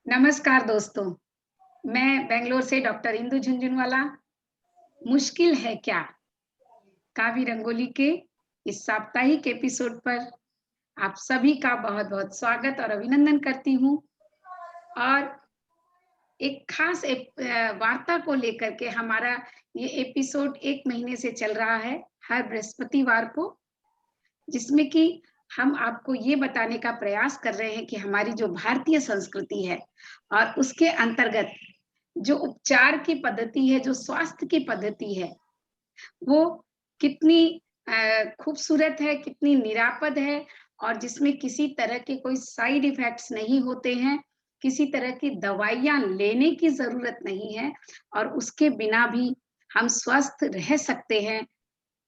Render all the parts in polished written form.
नमस्कार दोस्तों, मैं बेंगलोर से डॉक्टर इंदु झुंझुनवाला। मुश्किल है क्या? काव्य रंगोली के इस साप्ताहिक एपिसोड पर आप सभी का बहुत-बहुत स्वागत और अभिनंदन करती हूँ और एक खास वार्ता को लेकर के हमारा ये एपिसोड 1 महीने से चल रहा है, हर बृहस्पतिवार को, जिसमें कि हम आपको ये बताने का प्रयास कर रहे हैं कि हमारी जो भारतीय संस्कृति है और उसके अंतर्गत जो उपचार की पद्धति है, जो स्वास्थ्य की पद्धति है, वो कितनी खूबसूरत है, कितनी निरापद है और जिसमें किसी तरह के कोई साइड इफ़ेक्ट्स नहीं होते हैं, किसी तरह की दवाइयाँ लेने की ज़रूरत नहीं है और उसके बिना भी हम स्वस्थ रह सकते हैं।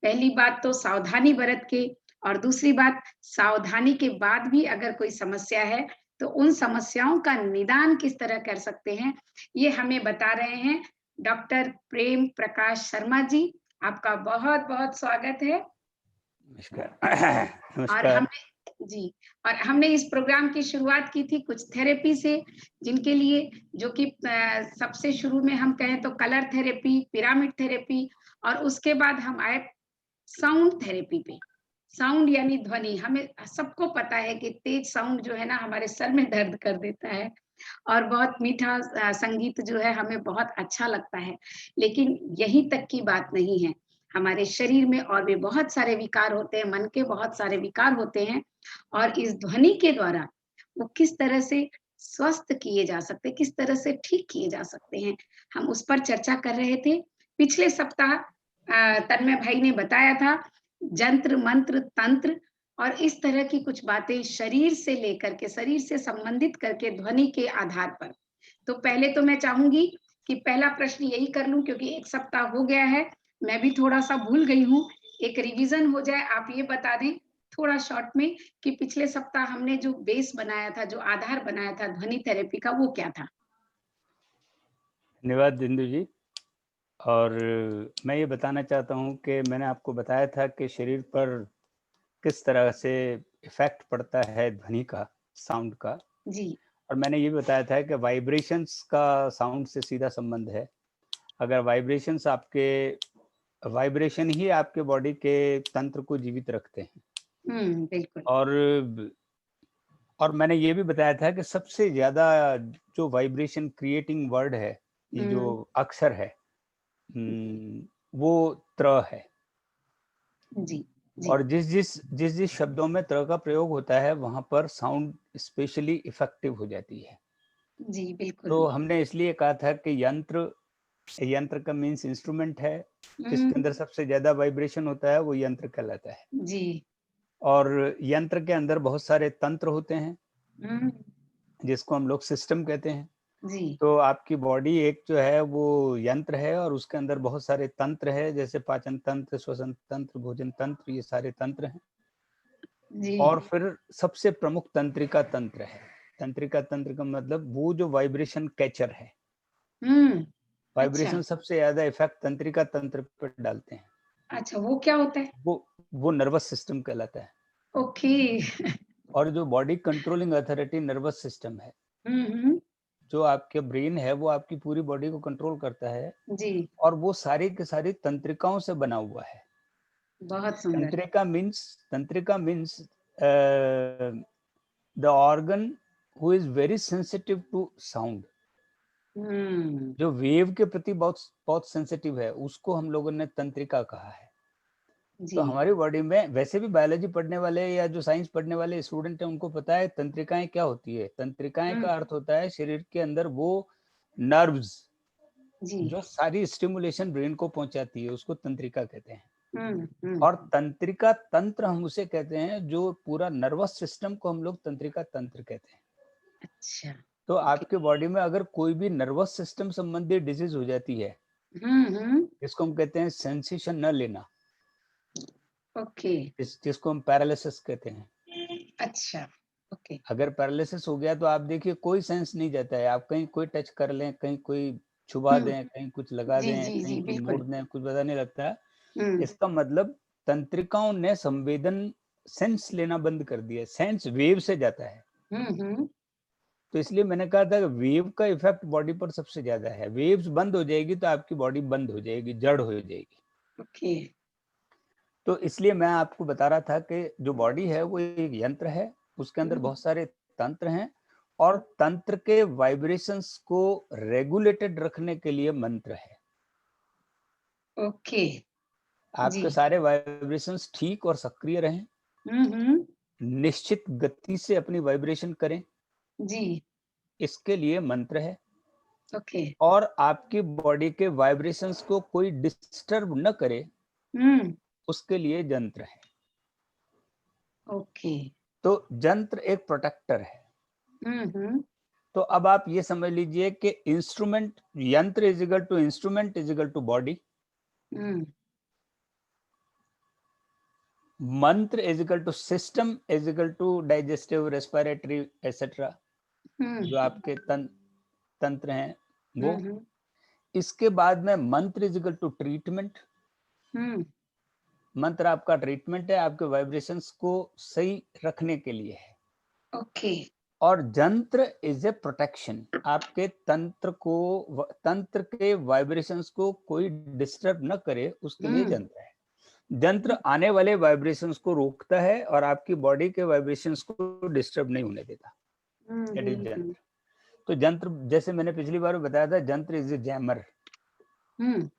पहली बात तो सावधानी बरत के और दूसरी बात सावधानी के बाद भी अगर कोई समस्या है, तो उन समस्याओं का निदान किस तरह कर सकते हैं, ये हमें बता रहे हैं डॉक्टर प्रेम प्रकाश शर्मा जी। आपका बहुत-बहुत स्वागत है। नमस्कार। और नमस्कार। हमने इस प्रोग्राम की शुरुआत की थी कुछ थेरेपी से, जिनके लिए जो कि सबसे शुरू में हम कहें तो कलर थेरेपी, पिरामिड थेरेपी और उसके बाद हम आए साउंड थेरेपी पे। साउंड यानी ध्वनि, हमें सबको पता है कि तेज साउंड जो है ना हमारे सर में दर्द कर देता है और बहुत मीठा संगीत जो है हमें बहुत अच्छा लगता है। लेकिन यहीं तक की बात नहीं है। हमारे शरीर में और भी बहुत सारे विकार होते हैं, मन के बहुत सारे विकार होते हैं और इस ध्वनि के द्वारा वो किस तरह से स्वस्थ किए जा सकते हैं, किस तरह से ठीक किए जा सकते हैं, हम उस पर चर्चा कर रहे थे। पिछले सप्ताह तन्मय भाई ने बताया था जंत्र, मंत्र, तंत्र और इस तरह की कुछ बातें शरीर से लेकर के, शरीर से संबंधित करके ध्वनि के आधार पर। तो पहले तो मैं चाहूँगी कि पहला प्रश्न यही कर लूँ क्योंकि 1 सप्ताह हो गया है, मैं भी थोड़ा-सा भूल गई हूँ। एक रिवीज़न हो जाए, आप ये बता दें थोड़ा शॉर्ट में कि पिछले सप्ताह हमने जो बेस बनाया था, जो आधार बनाया था ध्वनि थेरेपी का, वो क्या था? धन्यवाद इंदु जी। और मैं ये बताना चाहता हूँ कि मैंने आपको बताया था कि शरीर पर किस तरह से इफ़ेक्ट पड़ता है ध्वनि का, साउंड का। जी। और मैंने ये भी बताया था कि वाइब्रेशंस का साउंड से सीधा संबंध है। अगर वाइब्रेशन ही आपके बॉडी के तंत्र को जीवित रखते हैं। बिल्कुल। और मैंने ये भी बताया था कि सबसे ज़्यादा जो वाइब्रेशन क्रिएटिंग वर्ड है, ये जो हुँ, अक्षर है, वो त्र है। जी, जी, और जिस शब्दों में त्र का प्रयोग होता है वहां पर साउंड स्पेशली इफेक्टिव हो जाती है। जी, बिल्कुल। तो हमने इसलिए कहा था कि यंत्र का मीन्स इंस्ट्रूमेंट है, जिसके हुँ, अंदर सबसे ज्यादा वाइब्रेशन होता है वो यंत्र कहलाता है। जी, और यंत्र के अंदर बहुत सारे तंत्र होते हैं, हुँ, जिसको हम लोग सिस्टम कहते हैं। जी, तो आपकी बॉडी एक जो है वो यंत्र है और उसके अंदर बहुत सारे तंत्र है, जैसे पाचन तंत्र, श्वसन तंत्र, भोजन तंत्र, ये सारे तंत्र हैं। जी, और फिर सबसे प्रमुख तंत्रिका तंत्र है। तंत्रिका तंत्र का मतलब वो जो वाइब्रेशन कैचर है। हुँ, अच्छा, वाइब्रेशन सबसे ज्यादा इफेक्ट तंत्रिका तंत्र पर डालते हैं। अच्छा वो क्या होता है? वो वो नर्वस सिस्टम कहलाता है। ओके। और जो body controlling authority nervous system है, हुँ, हुँ, जो आपके ब्रेन है, वो आपकी पूरी बॉडी को कंट्रोल करता है। जी, और वो सारी की सारी तंत्रिकाओं से बना हुआ है। बहुत सुंदर। तंत्रिका means the organ who is very sensitive to sound. हुँ, जो वेव के प्रति बहुत बहुत सेंसिटिव है, उसको हम लोगों ने तंत्रिका कहा है। तो जी, हमारी बॉडी में वैसे भी बायोलॉजी पढ़ने वाले या जो साइंस पढ़ने वाले स्टूडेंट हैं, उनको पता है तंत्रिकाएं क्या होती है। तंत्रिकाएं हुँ, का अर्थ होता है शरीर के अंदर वो नर्व्स जी, जो सारी स्टिमुलेशन ब्रेन को पहुंचाती है, उसको तंत्रिका कहते हैं। हुँ, हुँ, और तंत्रिका तंत्र हम उसे कहते हैं जो पूरा नर्वस सिस्टम को हम लोग तंत्रिका तंत्र कहते हैं। अच्छा, तो ओके। आपके बॉडी में अगर कोई भी नर्वस सिस्टम संबंधी डिजीज हो जाती है, हुँ, हुँ, जिसको हम कहते हैं सेंसेशन न लेना, ओके, जिसको हम पैरालिसिस कहते हैं। अच्छा, ओके। अगर पैरालिसिस हो गया तो आप देखिए कोई सेंस नहीं जाता है। आप कहीं कोई टच कर लें, कहीं कोई छुपा हुँ, दें, कहीं कुछ लगा जी, दें, जी, कहीं जी, कुछ मोड़ बिल्कुल। दें, कुछ पता नहीं लगता। हुँ, इसका मतलब तंत्रिकाओं ने संवेदन सेंस लेना बंद कर दिया। सेंस वेव से जाता है। हुँ, हुँ, तो इसलिए मैंने कहा था कि वेव का इफेक्ट बॉडी पर सबसे ज्यादा है। वेव्स बंद हो जाएगी तो आपकी बॉडी बंद हो जाएगी, जड़ हो जाएगी। ओके। तो इसलिए मैं आपको बता रहा था कि जो बॉडी है वो एक यंत्र है, उसके अंदर बहुत सारे तंत्र हैं, और तंत्र के वाइब्रेशंस को रेगुलेटेड रखने के लिए मंत्र है। ओके। आपके जी। सारे वाइब्रेशंस ठीक और सक्रिय रहें, हम्म। निश्चित गति से अपनी वाइब्रेशन करें, जी। इसके लिए मंत्र है। ओके। और आपकी बॉडी के वाइब्रेशंस को कोई डिस्टर्ब न करे, हम्म। उसके लिए यंत्र है। ओके। तो यंत्र एक प्रोटेक्टर है। हम्म। तो अब आप ये समझ लीजिए कि इंस्ट्रूमेंट, यंत्र is equal to instrument is equal to body, hmm. मंत्र is equal to system is equal to digestive, respiratory etcetera, जो आपके तंत्र हैं वो। हम्म। इसके बाद में मंत्र इज इक्वल टू ट्रीटमेंट। हम्म। मंत्र आपका ट्रीटमेंट है, आपके वाइब्रेशंस को सही रखने के लिए है। ओके। और यंत्र इज ए प्रोटेक्शन, आपके तंत्र के वाइब्रेशंस को कोई डिस्टर्ब न करे, उसके लिए यंत्र है। यंत्र आने वाले वाइब्रेशंस को रोकता है और आपकी बॉडी के वाइब्रेशंस को डिस्टर्ब नहीं होने देता। दैट इज यंत्र। तो यंत्र, जैसे मैंने पिछली बार बताया था, यंत्र इज ए जैमर।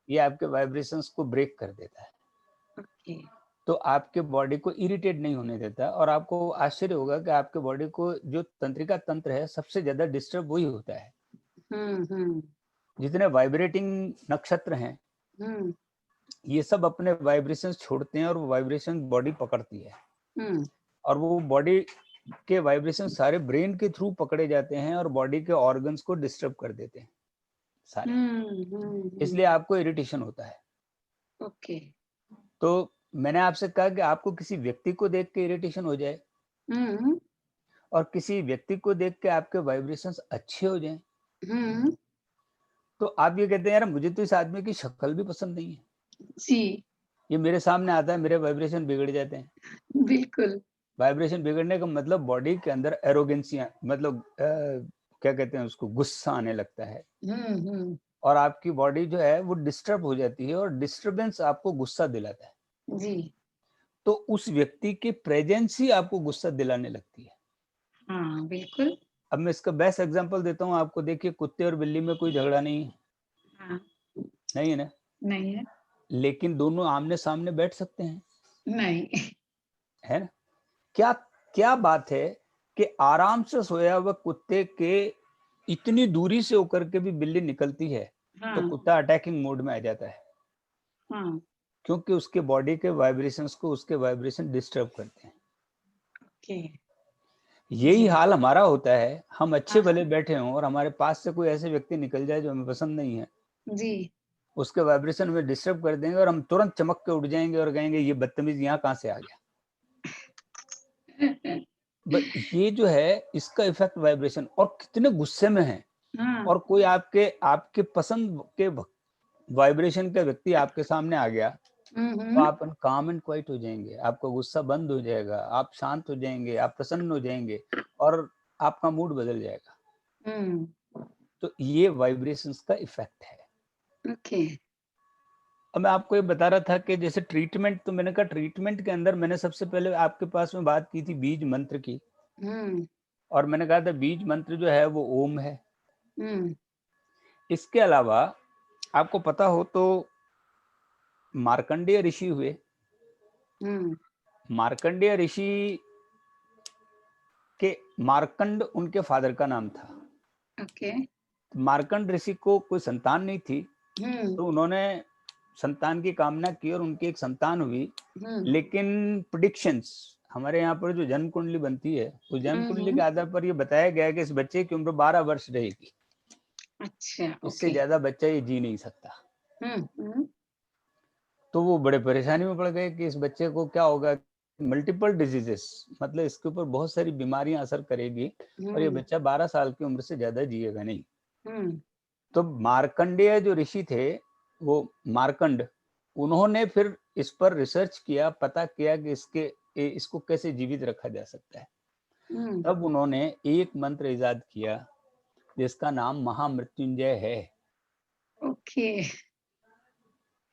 ये आपके वाइब्रेशंस को ब्रेक कर देता है। ओके। तो आपके बॉडी को इरिटेट नहीं होने देता। और आपको आश्चर्य होगा कि आपके बॉडी को जो तंत्रिका तंत्र है, सबसे ज्यादा डिस्टर्ब वही होता है। जितने वाइब्रेटिंग नक्षत्र हैं, ये सब अपने वाइब्रेशंस छोड़ते हैं और वो वाइब्रेशन बॉडी पकड़ती है। और वो बॉडी के वाइब्रेशन सारे ब्रेन के थ्रू पकड़े जाते हैं और बॉडी के ऑर्गन्स को डिस्टर्ब कर देते हैं सारे। इसलिए आपको इरिटेशन होता है। ओके। तो मैंने आपसे कहा कि आपको किसी व्यक्ति को देख के इरिटेशन हो जाए और किसी व्यक्ति को देख के आपके वाइब्रेशंस अच्छे हो जाएं, तो आप ये कहते हैं यार मुझे तो इस आदमी की शक्ल भी पसंद नहीं है, जी, ये मेरे सामने आता है, मेरे वाइब्रेशन बिगड़ जाते हैं। बिल्कुल। वाइब्रेशन बिगड़ने का मतलब बॉडी के अंदर एरोगेंसिया, मतलब क्या कहते हैं उसको, गुस्सा आने लगता है। और आपकी बॉडी जो है वो डिस्टर्ब हो जाती है, और डिस्टरबेंस आपको गुस्सा दिलाता है। जी। तो उस व्यक्ति की प्रेजेंस ही आपको गुस्सा दिलाने लगती है। हाँ, बिल्कुल। अब मैं इसका बेस्ट एग्जांपल देता हूँ आपको। देखिए, कुत्ते और बिल्ली में कोई झगड़ा नहीं है, हाँ, नहीं है ना, नहीं है। लेकिन दोनों आमने सामने बैठ सकते हैं, नहीं। है ना। क्या क्या बात है कि आराम से सोया हुआ कुत्ते के इतनी दूरी से होकर के भी बिल्ली निकलती है, तो हाँ, कुत्ता अटैकिंग मोड में आ जाता है, हाँ, क्योंकि उसके बॉडी के वाइब्रेशंस को उसके वाइब्रेशन डिस्टर्ब करते हैं। ओके। यही जी। हाल हमारा होता है। हम अच्छे हाँ, भले बैठे हों और हमारे पास से कोई ऐसे व्यक्ति निकल जाए जो हमें पसंद नहीं है, जी। उसके वाइब्रेशन में डिस्टर्ब कर देंगे और हम तुरंत चमक के उठ जाएंगे और कहेंगे ये बदतमीज यहाँ कहाँ से आ गया। बट ये जो है, इसका इफेक्ट वाइब्रेशन, और कितने गुस्से में है, हाँ, और कोई आपके आपके पसंद के वाइब्रेशन का व्यक्ति आपके सामने आ गया, तो आप काम एंड क्वाइट हो जाएंगे, आपका गुस्सा बंद हो जाएगा, आप शांत हो जाएंगे, आप प्रसन्न हो जाएंगे, और आपका मूड बदल जाएगा। तो ये वाइब्रेशंस का इफेक्ट है। ओके। अब मैं आपको ये बता रहा था कि जैसे ट्रीटमेंट, तो मैंने कहा ट्रीटमेंट के अंदर मैंने सबसे पहले आपके पास में बात की थी बीज मंत्र की, और मैंने कहा था बीज मंत्र जो है वो ओम है। इसके अलावा आपको पता हो तो मार्कंडेय ऋषि हुए। मार्कंडेय ऋषि के, मार्कंड उनके फादर का नाम था। ओके। मार्कंड ऋषि को कोई संतान नहीं थी, तो उन्होंने संतान की कामना की और उनकी एक संतान हुई। लेकिन प्रेडिक्शंस, हमारे यहाँ पर जो जन्म कुंडली बनती है, उस जन्म कुंडली के आधार पर ये बताया गया है कि इस बच्चे की उम्र 12 वर्ष रहेगी। अच्छा, इससे ओके। ज्यादा बच्चा ये जी नहीं सकता। तो वो बड़े परेशानी में पड़ गए कि इस बच्चे को क्या होगा। मल्टीपल डिजीजेस, मतलब इसके ऊपर बहुत सारी बीमारियां असर करेगी और ये बच्चा 12 साल की उम्र से ज्यादा जिएगा नहीं। तो मार्कंडेय जो ऋषि थे, वो मार्कंड, उन्होंने फिर इस पर रिसर्च किया, पता किया कि इसको कैसे जीवित रखा जा सकता है। तब उन्होंने एक मंत्र इजाद किया जिसका नाम महामृत्युंजय है। ओके।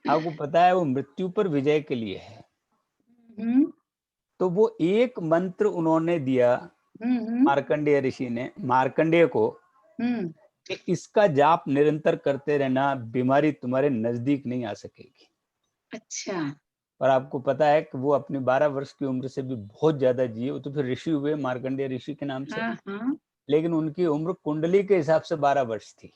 आपको पता है वो मृत्यु पर विजय के लिए है। हम्म तो वो एक मंत्र उन्होंने दिया हम्म मार्कंडेय ऋषि ने मार्कंडेय को हम्म कि इसका जाप निरंतर करते रहना, बीमारी तुम्हारे नजदीक नहीं आ सकेगी। अच्छा। और आपको पता है कि वो अपनी 12 वर्ष की उम्र से भी बहुत ज्यादा जिए। वो तो फिर ऋषि हुए मार्कंडेय ऋषि के नाम से, हाँ हाँ। लेकिन उनकी उम्र कुंडली के हिसाब से 12 वर्ष थी।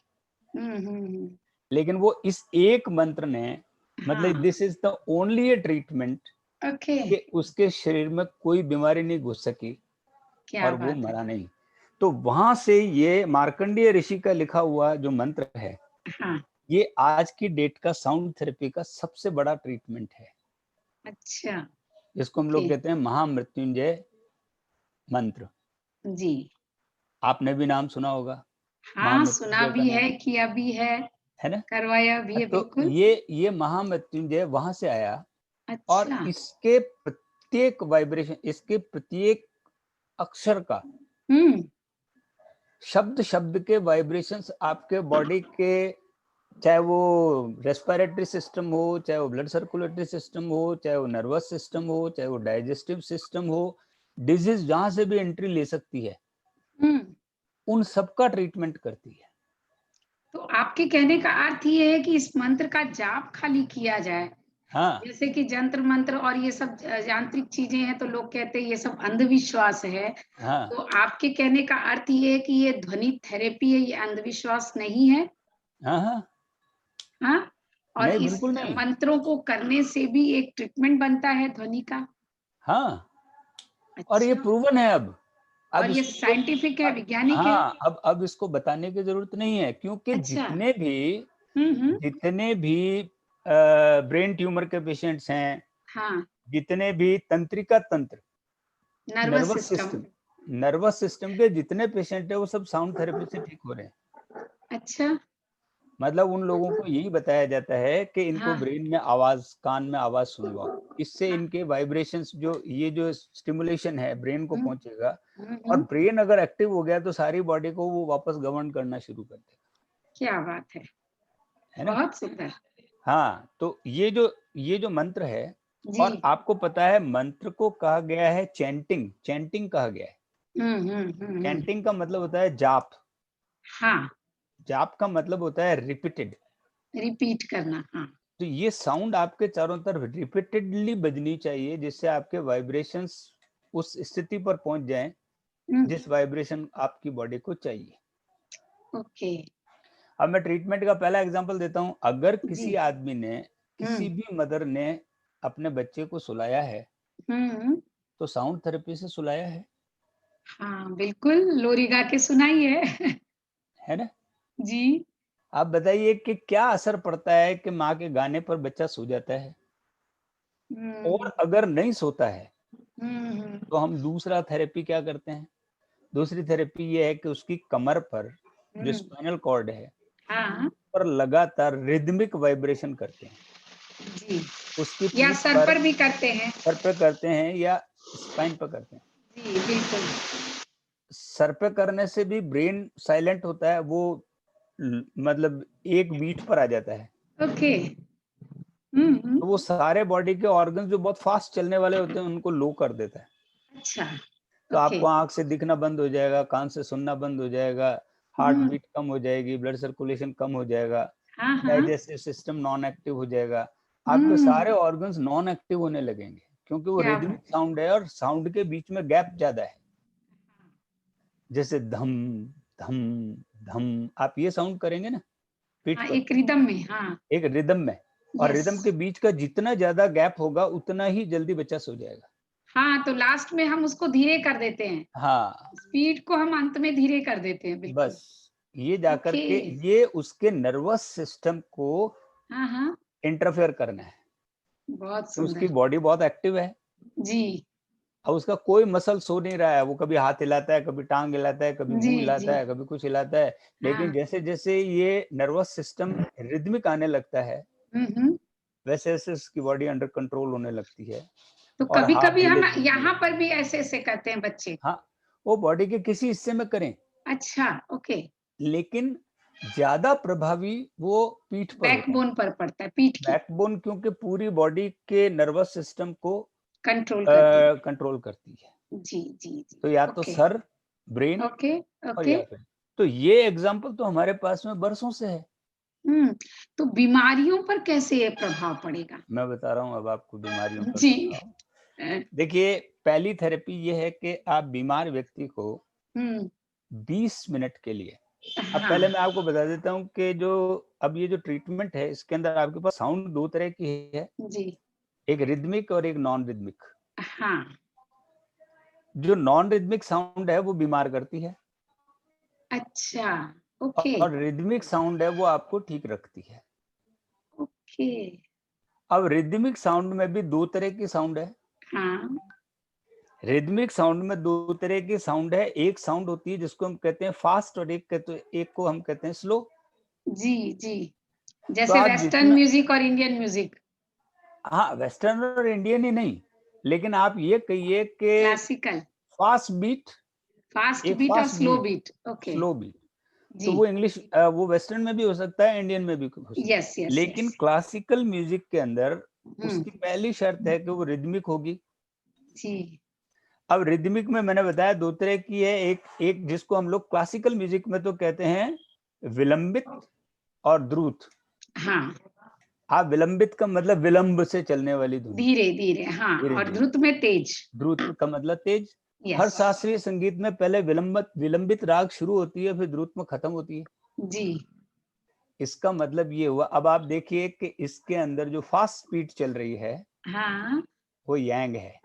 हम्म। लेकिन वो इस एक मंत्र ने, मतलब हाँ। This is the only treatment okay. कि उसके शरीर में कोई बीमारी नहीं घुस सकी क्या और वो बात है। मरा नहीं। तो वहां से ये मार्कंडेय ऋषि का लिखा हुआ जो मंत्र है, हाँ। ये आज की डेट का साउंड थेरेपी का सबसे बड़ा ट्रीटमेंट है, अच्छा। जिसको हम ओके। लोग कहते हैं महामृत्युंजय मंत्र। जी। आपने भी नाम सुना होगा हाँ, सुना महामृत्युंजय का भी नाम, है, किया भी है ना? करवाया भी है, तो बिल्कुल। ये महामृत्युंजय वहां से आया। और अच्छा। इसके प्रत्येक वाइब्रेशन, इसके प्रत्येक अक्षर का, हम्म शब्द शब्द के वाइब्रेशंस आपके बॉडी के, चाहे वो रेस्पिरेटरी सिस्टम हो, चाहे वो ब्लड सर्कुलेटरी सिस्टम हो, चाहे वो नर्वस सिस्टम हो, चाहे वो डाइजेस्टिव सिस्टम हो, डिजीज जहां से भी एंट्री ले सकती है, हम्म उन सबका ट्रीटमेंट करती है। तो आपके कहने का अर्थ ये है कि इस मंत्र का जाप खाली किया जाए, हाँ जैसे कि जंत्र मंत्र और ये सब यांत्रिक चीजें हैं, तो लोग कहते हैं ये सब अंधविश्वास है। हाँ तो आपके कहने का अर्थ ये है कि ये ध्वनि थेरेपी है, ये अंधविश्वास नहीं है। हाँ हाँ, हाँ। और नहीं इस बिल्कुल नहीं। मंत्रों को करने से भी एक ट्रीटमेंट बनता है ध्वनि का। हाँ, और ये अच्छा। प्रूवन है अब और ये इसको कोई, साइंटिफिक है, वैज्ञानिक है। हाँ, अब इसको बताने की जरूरत नहीं है, क्योंकि अच्छा। हम्म। जितने भी ब्रेन ट्यूमर के पेशेंट्स हैं, हाँ। जितने भी तंत्रिका तंत्र, nervous nervous system. System, nervous system के जितने पेशेंट है वो सब साउंड थेरेपी से ठीक हो रहे हैं। अच्छा। मतलब उन लोगों को यही बताया जाता है कि इनको हाँ ब्रेन में आवाज, कान में आवाज सुनवाओ, इससे हाँ। इनके वाइब्रेशंस, जो ये जो स्टिमुलेशन है ब्रेन को हम्म पहुंचेगा। और हम्म। ब्रेन अगर एक्टिव हो गया तो सारी बॉडी को वो वापस गवर्न करना शुरू कर देगा, क्या बात है ना? बहुत सुंदर। हाँ, तो ये जो मंत्र है, जी। और आपको पता है मंत्र को कहा गया है चैंटिंग, चैंटिंग कहा गया है। हम्म। चैंटिंग का मतलब होता है जाप, हाँ। जाप का मतलब होता है रिपीटेड। रिपीट करना। हाँ। तो ये साउंड आपके चारों तरफ रिपीटेडली बजनी चाहिए, जिससे आपके वाइब्रेशंस उस स्थिति पर पहुंच जाएं हम्म। जिस वाइब्रेशन आपकी बॉडी को चाहिए। ओके। अब मैं ट्रीटमेंट का पहला एग्जांपल देता हूं। अगर जी। किसी आदमी ने, किसी हम्म भी मदर ने अपने बच्चे को सुलाया है, हम्म। तो साउंड थेरेपी से सुलाया हाँ, बिल्कुल, लोरी गा के सुनाई है। है ना? जी। आप बताइए कि क्या असर पड़ता है कि माँ के गाने पर बच्चा सो जाता है। हम्म और अगर नहीं सोता है हम्म। तो हम दूसरा थेरेपी क्या करते हैं? दूसरी थेरेपी ये है कि उसकी कमर पर जो हम्म। स्पाइनल कॉर्ड है, हाँ। पर लगातार रिदमिक वाइब्रेशन करते हैं। जी। उसकी या पीठ सर पर, पर भी करते हैं। सर पे करते हैं या स्पाइन पर करते हैं। जी, बिल्कुल। सर पे करने से भी ब्रेन साइलेंट होता है, वो मतलब एक बीट पर आ जाता है। ओके। तो वो सारे बॉडी के ऑर्गन्स जो बहुत फास्ट चलने वाले होते हैं उनको लो कर देता है। अच्छा। तो ओके। आपको आंख से दिखना बंद हो जाएगा, कान से सुनना बंद हो जाएगा, हार्ट हम्म। बीट कम हो जाएगी, ब्लड सर्कुलेशन कम हो जाएगा, हाँ हाँ। डाइजेस्टिव सिस्टम नॉन एक्टिव हो जाएगा। आपके हम्म। सारे ऑर्गन्स नॉन एक्टिव होने लगेंगे, क्योंकि वो क्या रिदमिक बात है। साउंड है और साउंड के बीच में गैप ज्यादा है। जैसे धम धम धम, आप ये साउंड करेंगे ना पीठ हाँ, पर, एक रिदम में। हाँ। एक रिदम में, और यस। रिदम के बीच का जितना ज्यादा गैप होगा उतना ही जल्दी बच्चा सो जाएगा। हाँ, तो लास्ट में हम उसको धीरे कर देते हैं। हाँ, स्पीड को हम अंत में धीरे कर देते हैं, बिल्कुल। बस ये जाकर ओके। के ये उसके नर्वस सिस्टम को हाँ हाँ। इंटरफेयर करना है। बहुत तो उसकी सुंदर। बॉडी बहुत एक्टिव है। जी अब उसका कोई मसल सो नहीं रहा है, वो कभी हाथ हिलाता है, कभी टांग हिलाता है, कभी जी मुंह जी। हिलाता है, कभी कुछ हिलाता है। लेकिन हाँ। जैसे जैसे ये नर्वस सिस्टम रिदमिक आने लगता है, हम्म। वैसे वैसे उसकी बॉडी अंडर कंट्रोल होने लगती है। तो और कभी हाथ कभी हम धीरे धीरे धीरे, यहाँ पर भी ऐसे ऐसे करते हैं बच्चे। हाँ, वो बॉडी के किसी हिस्से में करें, अच्छा, ओके। लेकिन ज्यादा प्रभावी वो पीठ पर होता है। बैकबोन पर पड़ता है, पीठ की बैकबोन क्योंकि पूरी बॉडी के नर्वस सिस्टम को कंट्रोल करती है। कंट्रोल करती है। जी, जी, जी। तो या तो ओके, सर, ब्रेन, ओके, और ओके। या फिर, तो ये एग्जाम्पल तो हमारे पास में बरसों से है। हुँ, तो बीमारियों पर कैसे ये प्रभाव पड़ेगा? मैं बता रहा हूँ अब आपको बीमारियों पर जी। प्रभाव। अ, देखिए, पहली थेरेपी ये है कि आप बीमार व्यक्ति को हुँ, 20 मिनट के लिए, अब हाँ, पहले मैं आपको बता देता हूँ कि जो अब ये जो ट्रीटमेंट है इसके अंदर आपके पास साउंड दो तरह की है, जी, एक रिदमिक और एक नॉन रिदमिक। हाँ, जो नॉन रिदमिक साउंड है वो बीमार करती है, अच्छा, ओके, और रिदमिक साउंड है वो आपको ठीक रखती है। ओके, अब रिदमिक साउंड में भी दो तरह की साउंड है। हाँ, रिदमिक साउंड में दो तरह की साउंड है, एक साउंड होती है जिसको हम कहते हैं फास्ट, और एक को हम कहते हैं स्लो। जी, जी। तो जैसे आप वेस्टर्न जितना, म्यूज़िक और इंडियन म्यूज़िक, हाँ, वेस्टर्न और इंडियन ही नहीं, लेकिन आप ये कहिए कि क्लासिकल, फास्ट बीट, फास्ट एक बीट और fast slow beat, beat, okay, slow beat, तो जी, वो इंग्लिश, वो वेस्टर्न में भी हो सकता है, इंडियन में भी हो सकता यस, है, यस, लेकिन यस। क्लासिकल म्यूजिक के अंदर हुँ, उसकी पहली शर्त है कि वो रिदमिक होगी। जी, अब रिदमिक में मैंने बताया दो तरह की है, एक एक जिसको हम लोग क्लासिकल म्यूजिक में तो कहते हैं विलंबित और द्रुत। हाँ, आप विलंबित का मतलब विलंब से चलने वाली धुन, धीरे-धीरे, हाँ, धीरे और धीरे। द्रुत में तेज, द्रुत का मतलब तेज। हर यस, शास्त्रीय संगीत में पहले विलंबित राग शुरू होती है, फिर द्रुत में खत्म होती है। जी, इसका मतलब ये हुआ, अब आप देखिए कि इसके अंदर जो फास्ट स्पीड चल रही है हाँ, वो यांग है।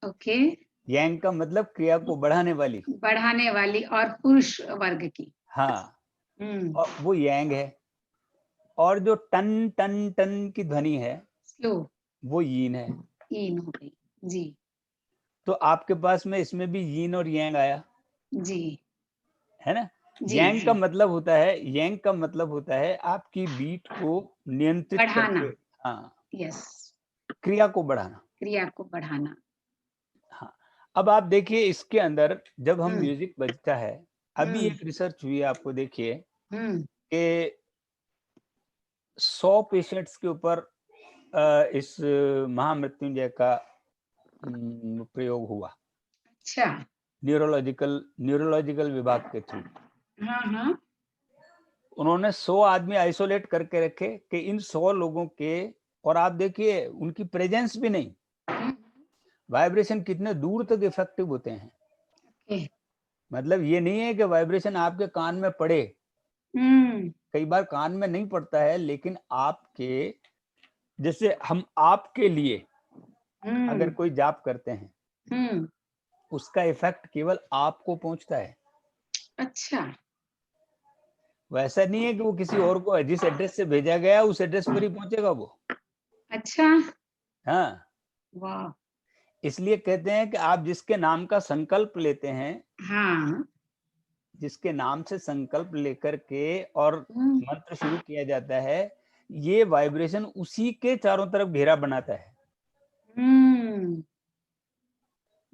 ओके, यांग का मतलब क्रिया को बढ़ाने वाली। बढ़ाने वाली और पुरुष वर्ग की। हाँ, हुँ, और वो यांग है। और जो टन टन टन की ध्वनि है स्लो, वो यीन है। इन हो गई। जी, तो आपके पास में इसमें भी यीन और यांग आया, जी, है ना। जी, यांग का जी, मतलब होता है, यांग का मतलब होता है आपकी बीट को नियंत्रित बढ़ाना, करके, हाँ, यस, क्रिया को बढ़ाना। क्रिया को बढ़ाना। हाँ, अब आप देखिए इसके अंदर जब हम हुँ, म्यूजिक बजता है, अभी हुँ, एक रिसर्च हुई है, आपको देखिए हुँ, कि 100 पेशेंट्स के ऊपर इस महामृत्युंजय का प्रयोग हुआ, अच्छा, न्यूरोलॉजिकल विभाग के थ्रू। हाँ, हाँ, उन्होंने 100 आदमी आइसोलेट करके रखे कि इन 100 लोगों के, और आप देखिए उनकी प्रेजेंस भी नहीं, हुँ, वाइब्रेशन कितने दूर तक इफेक्टिव होते हैं। ओके, मतलब ये नहीं है कि वाइब्रेशन आपके कान में पड़े, हुँ, कई बार कान में नहीं पड़ता है, लेकिन आपके, जैसे हम आपके लिए अगर हुँ, कोई जाप करते हैं, हुँ, उसका इफेक्ट केवल आपको पहुंचता है। अच्छा, वैसा नहीं है कि वो किसी और को, जिस एड्रेस से भेजा गया उस एड्रेस पर ही पहुंचेगा वो। अच्छा, हाँ, वाह! इसलिए कहते हैं कि आप जिसके नाम का संकल्प लेते हैं, हाँ, जिसके नाम से संकल्प लेकर के और हुँ, मंत्र शुरू किया जाता है, ये वाइब्रेशन उसी के चारों तरफ घेरा बनाता है। हुँ,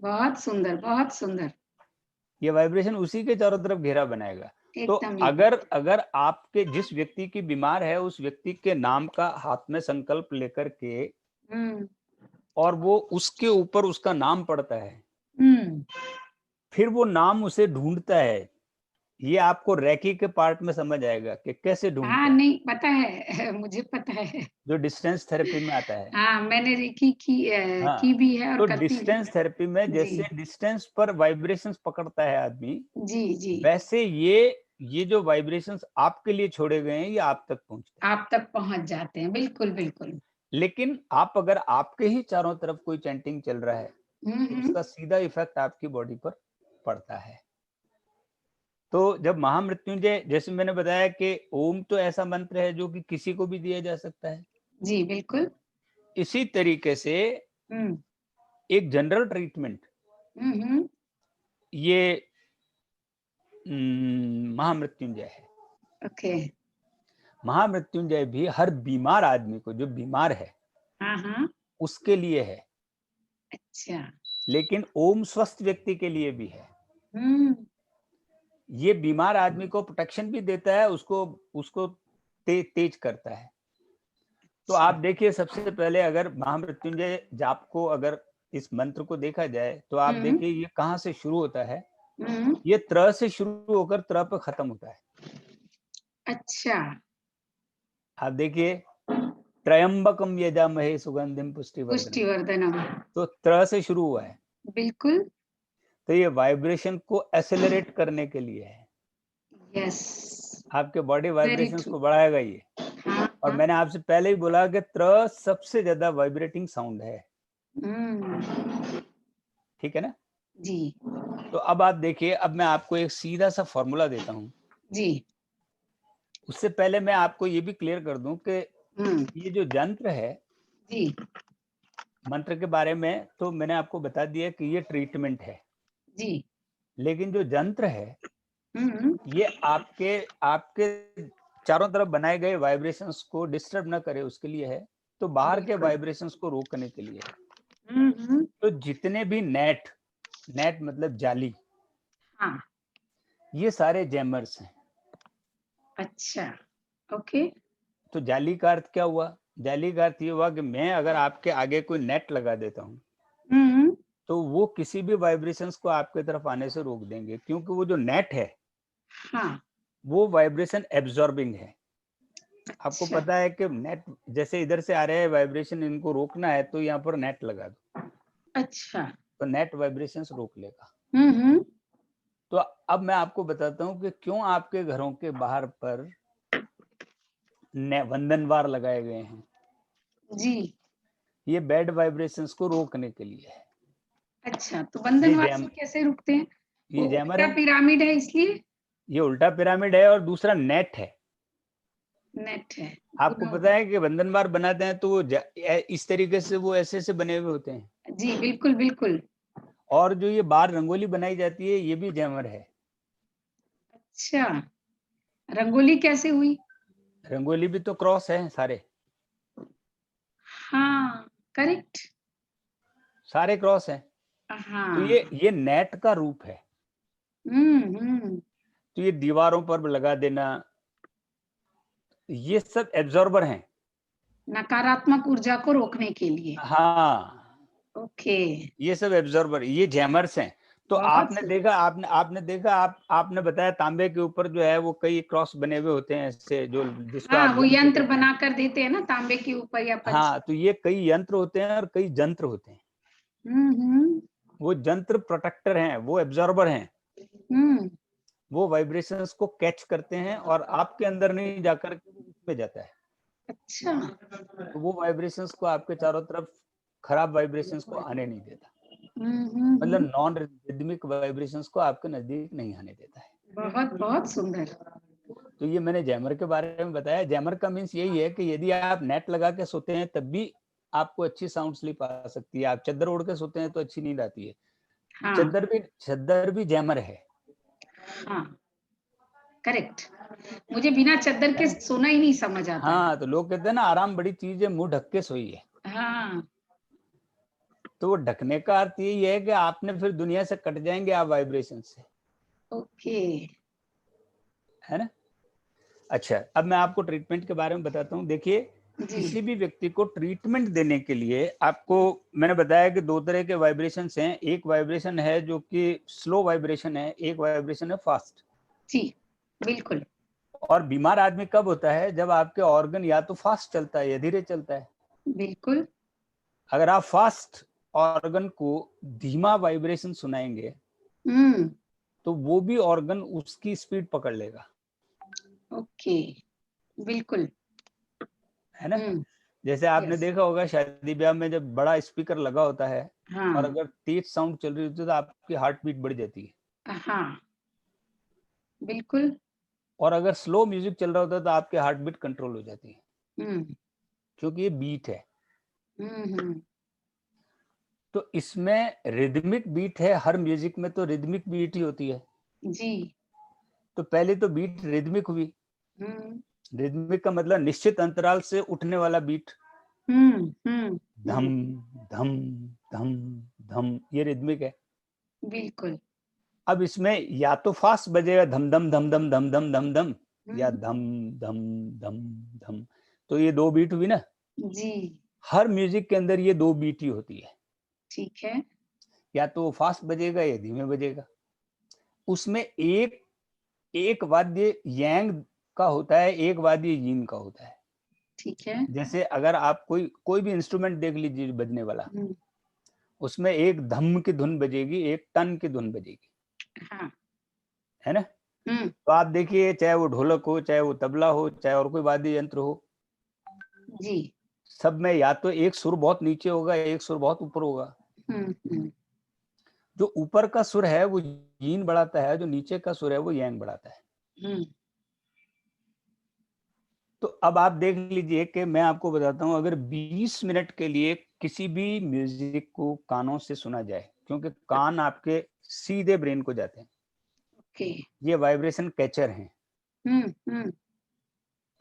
बहुत सुंदर, बहुत सुंदर, ये वाइब्रेशन उसी के चारों तरफ घेरा बनाएगा। तो एकदम, अगर एकदम। अगर आपके जिस व्यक्ति की बीमार है उस व्यक्ति के नाम का हाथ में संकल्प लेकर के, हुँ, और वो उसके ऊपर उसका नाम पड़ता है, हुँ, फिर वो नाम उसे ढूंढता है। ये आपको रेकी के पार्ट में समझ आएगा कि कैसे हाँ, ढूंढता है, नहीं पता है मुझे पता है। जो डिस्टेंस थेरेपी में आता है। हाँ, मैंने रेकी हाँ, की भी है और तो करती भी डिस्टेंस थेरेपी में जी, जैसे डिस्टेंस पर वाइब्रेशंस पकड़ता है आदमी, जी, जी, वैसे ये जो वाइब्रेशंस आपके लिए छोड़े गए हैं ये आप तक पहुंचते हैं। आप तक पहुँच जाते हैं, बिल्कुल, बिल्कुल। लेकिन आप अगर आपके ही चारों तरफ कोई चैंटिंग चल रहा है, हुँ, तो हुँ, उसका सीधा इफेक्ट आपकी बॉडी पर पड़ता है। तो जब महामृत्युंजय, जैसे मैंने बताया कि ओम तो ऐसा मंत्र है जो कि किसी को भी दिया जा सकता है, जी, बिल्कुल। इसी तरीके से हुँ, एक जनरल ट्रीटमेंट, हुँ, हुँ, ये महामृत्युंजय है। ओके। महामृत्युंजय भी हर बीमार आदमी को, जो बीमार है हाँ, हाँ, उसके लिए है। अच्छा, लेकिन ओम स्वस्थ व्यक्ति के लिए भी है। हम्म, ये बीमार आदमी को प्रोटेक्शन भी देता है, उसको उसको तेज करता है। तो आप देखिए, सबसे पहले अगर महामृत्युंजय जाप को, अगर इस मंत्र को देखा जाए तो आप देखिए ये कहाँ से शुरू होता है। ये त्र से शुरू होकर त्र पे खत्म होता है। अच्छा। आप देखिए, त्रयंबकम यजामहे सुगंधिम पुष्टिवर्धनम, पुष्टिवर्धनम। तो त्र से शुरू हुआ है। बिल्कुल। तो ये वाइब्रेशन को एक्सेलरेट करने के लिए है। यस। आपके बॉडी वेरी वाइब्रेशंस ट्रू। को बढ़ाएगा ये। हाँ, और मैंने आपसे पहले ही बोला कि त्र सबसे ज्यादा वाइब्रेटिंग साउंड है। ठीक है ना? जी तो अब आप देखिए, अब मैं आपको एक सीधा सा फॉर्मूला देता हूँ। जी। उससे पहले मैं आपको ये भी क्लियर कर दूं कि हम्म, ये जो यंत्र है, जी मंत्र के बारे में तो मैंने आपको बता दिया कि ये ट्रीटमेंट है। जी। लेकिन जो यंत्र है, हम्म, ये आपके आपके चारों तरफ बनाए गए वाइब्रेशंस को डिस्टर्ब ना करे, उसके लिए है। तो बाहर के बिल्कुल। वाइब्रेशंस को रोकने के लिए है। हम्म, तो जितने भी नेट नेट मतलब जाली, हाँ। ये सारे जैमर्स हैं। अच्छा। ओके। तो जाली का अर्थ क्या हुआ? जाली का अर्थ ये हुआ कि मैं अगर आपके आगे कोई नेट लगा देता हूँ, हम्म, तो वो किसी भी वाइब्रेशंस को आपके तरफ आने से रोक देंगे, क्योंकि वो जो नेट है हाँ। वो वाइब्रेशन एब्जॉर्बिंग है। आपको अच्छा। पता है कि नेट जैसे इधर से आ रहे हैं वाइब्रेशन, इनको रोकना है तो यहाँ पर नेट लगा दो, अच्छा। तो नेट वाइब्रेशंस रोक लेगा। हम्म, तो अब मैं आपको बताता हूँ कि क्यों आपके घरों के बाहर पर वंदनवार लगाए गए हैं। जी। ये बैड वाइब्रेशंस को रोकने के लिए है। अच्छा, तो ये बंधनवार जैम से कैसे रुकते हैं? वो ये जैमर उल्टा है, पिरामिड है इसलिए? ये उल्टा पिरामिड है, और दूसरा नेट है। नेट है। आपको दोनों। पता है कि बंधनवार बनाते हैं तो वो इस तरीके से वो ऐसे ऐसे बने हुए होते हैं। जी बिल्कुल बिल्कुल। और जो ये बाहर रंगोली बनाई जाती है, ये भी जैमर है। अच्छा, रंगोली कैसे हुई? रंगोली भी तो क्रॉस है सारे, हाँ, करेक्ट। सारे क्रॉस हैं। तो हाँ। ये नेट का रूप है। हम्म। तो ये दीवारों पर लगा देना, ये सब एब्जॉर्बर हैं। नकारात्मक ऊर्जा को रोकने के लिए। हाँ, ओके। ये सब एब्जॉर्बर, ये जैमर्स हैं। तो बहुत आपने सुंदर। देखा, आपने देखा, आपने बताया तांबे के ऊपर जो है वो कई क्रॉस बने हुए होते हैं ऐसे, जो जिसको हाँ, आप वो यंत्र यंत्र कहते हैं। बनाकर देते हैं ना तांबे के ऊपर या पंच। हाँ, तो ये कई यंत्र होते हैं और कई जंत्र होते हैं। हम्म। वो जंत्र प्रोटेक्टर हैं, वो एब्जॉर्बर हैं। हम्म। वो वाइब्रेशंस को कैच करते हैं और आपके अंदर नहीं जाकर में जाता है। अच्छा। तो वो वाइब्रेशंस को आपके चारों तरफ, खराब वाइब्रेशंस को आने नहीं देता। मतलब हम्म। नॉन रिदमिक वाइब्रेशंस को आपके नजदीक नहीं आने देता है। बहुत बहुत सुंदर। तो ये मैंने जैमर के बारे में बताया। जैमर का मीन्स यही है कि यदि आप नेट लगा के सोते हैं तब भी आपको अच्छी साउंड स्लीप आ सकती है। आप चादर ओढ़ के सोते हैं तो अच्छी नींद आती है। हाँ चादर भी जैमर है। हाँ, करेक्ट। मुझे बिना चद्दर है के ना? सोना ही नहीं समझ आता है। हाँ, तो लोग कहते हैं ना, आराम बड़ी चीज है, मुंह ढक के सोइए। हाँ। तो वो ढकने का अर्थ यही है कि आपने फिर दुनिया से कट जाएंगे आप वाइब्रेशन से। ओके। है ना? अच्छा, अब मैं आपको ट्रीटमेंट के बारे में बताता हूँ। देखिए, जी किसी भी व्यक्ति को ट्रीटमेंट देने के लिए आपको, मैंने बताया कि दो तरह के वाइब्रेशंस हैं। एक वाइब्रेशन है जो कि स्लो वाइब्रेशन है, एक वाइब्रेशन है फास्ट। जी बिल्कुल। और बीमार आदमी कब होता है? जब आपके ऑर्गन या तो फास्ट चलता है या धीरे चलता है। बिल्कुल। अगर आप फास्ट ऑर्गन को धीमा वाइब्रेशन सुनाएंगे हम्म। तो वो भी ऑर्गन उसकी स्पीड पकड़ लेगा। ओके। बिल्कुल। है ना? हम्म। जैसे आपने यस। देखा होगा शादी ब्याह में जब बड़ा स्पीकर लगा होता है और हाँ अगर तेज साउंड चल रही होती है तो आपकी हार्ट बीट बढ़ जाती है। हाँ, बिल्कुल। और अगर स्लो म्यूजिक चल रहा होता है तो आपकी हार्ट बीट कंट्रोल हो जाती है, हम्म क्योंकि ये बीट है। हम्म। तो इसमें रिदमिक बीट है, हर म्यूजिक में तो रिदमिक बीट ही होती है। जी। तो पहले तो बीट रिदमिक हुई। हम्म रिदमिक का मतलब निश्चित अंतराल से उठने वाला बीट। हम्म हम्म धम हम्म धम धम धम, ये रिदमिक है। बिल्कुल। अब इसमें या तो फास्ट बजेगा धम धम धम धम धम धम धम धम, या धम धम धम धम, तो ये 2 बीट हुई ना। जी, हर म्यूजिक के अंदर ये 2 बीट ही होती है, ठीक है। या तो फास्ट बजेगा या धीमे बजेगा। उसमें एक वाद्य यांग का होता है, एक वाद्य यीन का होता है। ठीक है। जैसे अगर आप कोई भी इंस्ट्रूमेंट देख लीजिए बजने वाला, हुँ, उसमें एक धम की धुन बजेगी, एक टन की धुन बजेगी, हाँ। है ना? हुँ, तो आप देखिए, चाहे वो ढोलक हो, चाहे वो तबला हो, चाहे और कोई वाद्य यंत्र हो, जी। सब में या तो एक सुर बहुत नीचे होगा, एक सुर बहुत ऊपर होगा। हुँ, हुँ, जो ऊपर का सुर है वो यीन बढ़ाता है, जो नीचे का सुर है वो यांग बढ़ाता है। हुँ, तो अब आप देख लीजिए कि मैं आपको बताता हूँ, अगर 20 मिनट के लिए किसी भी म्यूजिक को कानों से सुना जाए, क्योंकि कान आपके सीधे ब्रेन को जाते हैं, ओके। ये वाइब्रेशन कैचर हैं। हुँ, हुँ,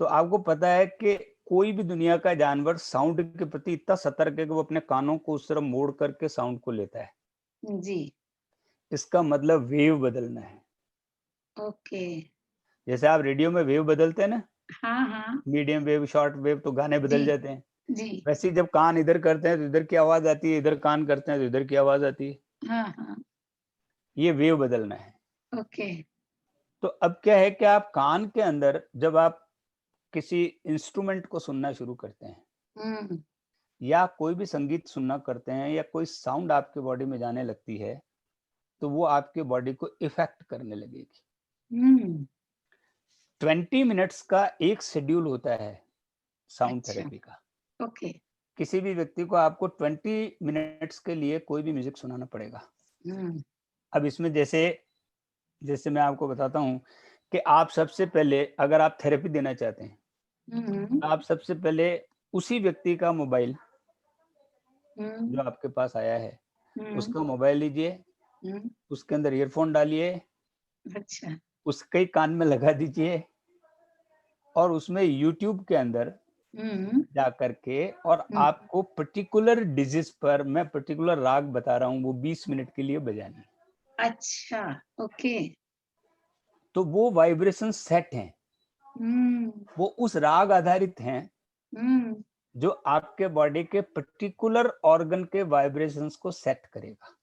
तो आपको पता है कि कोई भी दुनिया का जानवर साउंड के प्रति इतना सतर्क है कि वो अपने कानों को उस तरफ मोड़ करके साउंड को लेता है। जी, इसका मतलब वेव बदलना है। ओके। जैसे आप रेडियो में वेव बदलते हैं ना, हाँ, हाँ। मीडियम वेव, शॉर्ट वेव, तो गाने जी, बदल जाते हैं। जी। वैसे ही जब कान इधर करते हैं तो इधर की आवाज आती है, इधर कान करते हैं तो इधर की आवाज आती है। हाँ, हाँ। ये वेव बदलना है। ओके। तो अब क्या है कि आप कान के अंदर जब आप किसी इंस्ट्रूमेंट को सुनना शुरू करते हैं, हुँ, या कोई भी संगीत सुनना करते हैं, या कोई साउंड आपके बॉडी में जाने लगती है, तो वो आपके बॉडी को इफेक्ट करने लगेगी। हुँ, 20 मिनट्स का एक शेड्यूल होता है साउंड अच्छा, थेरेपी का। ओके। किसी भी व्यक्ति को आपको 20 मिनट्स के लिए कोई भी म्यूजिक सुनाना पड़ेगा। हुँ, अब इसमें जैसे जैसे मैं आपको बताता हूँ कि आप सबसे पहले, अगर आप थेरेपी देना चाहते हैं, हुँ, आप सबसे पहले उसी व्यक्ति का मोबाइल हुँ, जो आपके पास आया है, हुँ, उसका मोबाइल लीजिए, हुँ, उसके अंदर ईयरफ़ोन डालिए, अच्छा। उसके ही कान में लगा दीजिए, और उसमें यूट्यूब के अंदर हुँ, जा करके, और हुँ, आपको पर्टिकुलर डिजिज पर, मैं पर्टिकुलर राग बता रहा हूँ, वो 20 मिनट के लिए बजानी है। अच्छा, ओके। तो वो वाइब्रेशन सेट हैं, हुँ, वो उस राग आधारित हैं हुँ, जो आपके बॉडी के पर्टिकुलर ऑर्गन के वाइब्रेशंस को सेट करेगा।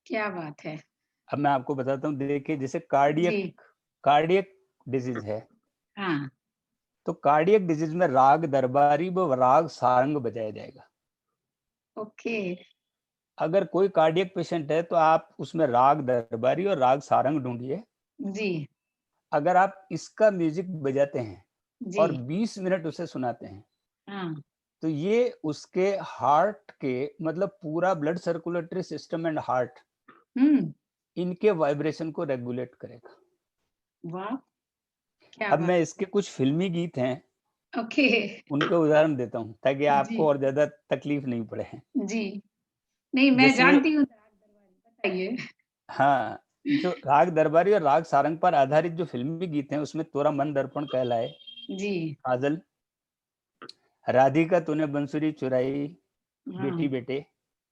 क्या बात है! अब मैं आपको बताता हूँ, देखिए जैसे कार्डियक जी, कार्डियक डिजीज है, हाँ, तो कार्डियक डिजीज में राग दरबारी व राग सारंग बजाया जाएगा। ओके। अगर कोई कार्डियक पेशेंट है तो आप उसमें राग दरबारी और राग सारंग ढूंढिए। जी, अगर आप इसका म्यूजिक बजाते हैं जी, और 20 मिनट उसे सुनाते हैं, हाँ, तो ये उसके हार्ट के, मतलब पूरा blood circulatory system and heart, हुँ, इनके वाइब्रेशन को रेगुलेट करेगा। वाह! क्या अब बात मैं है! इसके कुछ फिल्मी गीत हैं, ओके, उनका उदाहरण देता हूँ ताकि जी, आपको और ज़्यादा तकलीफ नहीं पड़े। जी। नहीं, मैं जैसे जानती हूँ राग दरबारी, बताइए। हाँ, जो राग दरबारी और राग सारंग पर आधारित जो फिल्मी गीत हैं, उसमें तोरा मन दर्पण कहलाए, जी, काजल, राधिका तूने बंसुरी चुराई, हाँ, बेटी बेटे,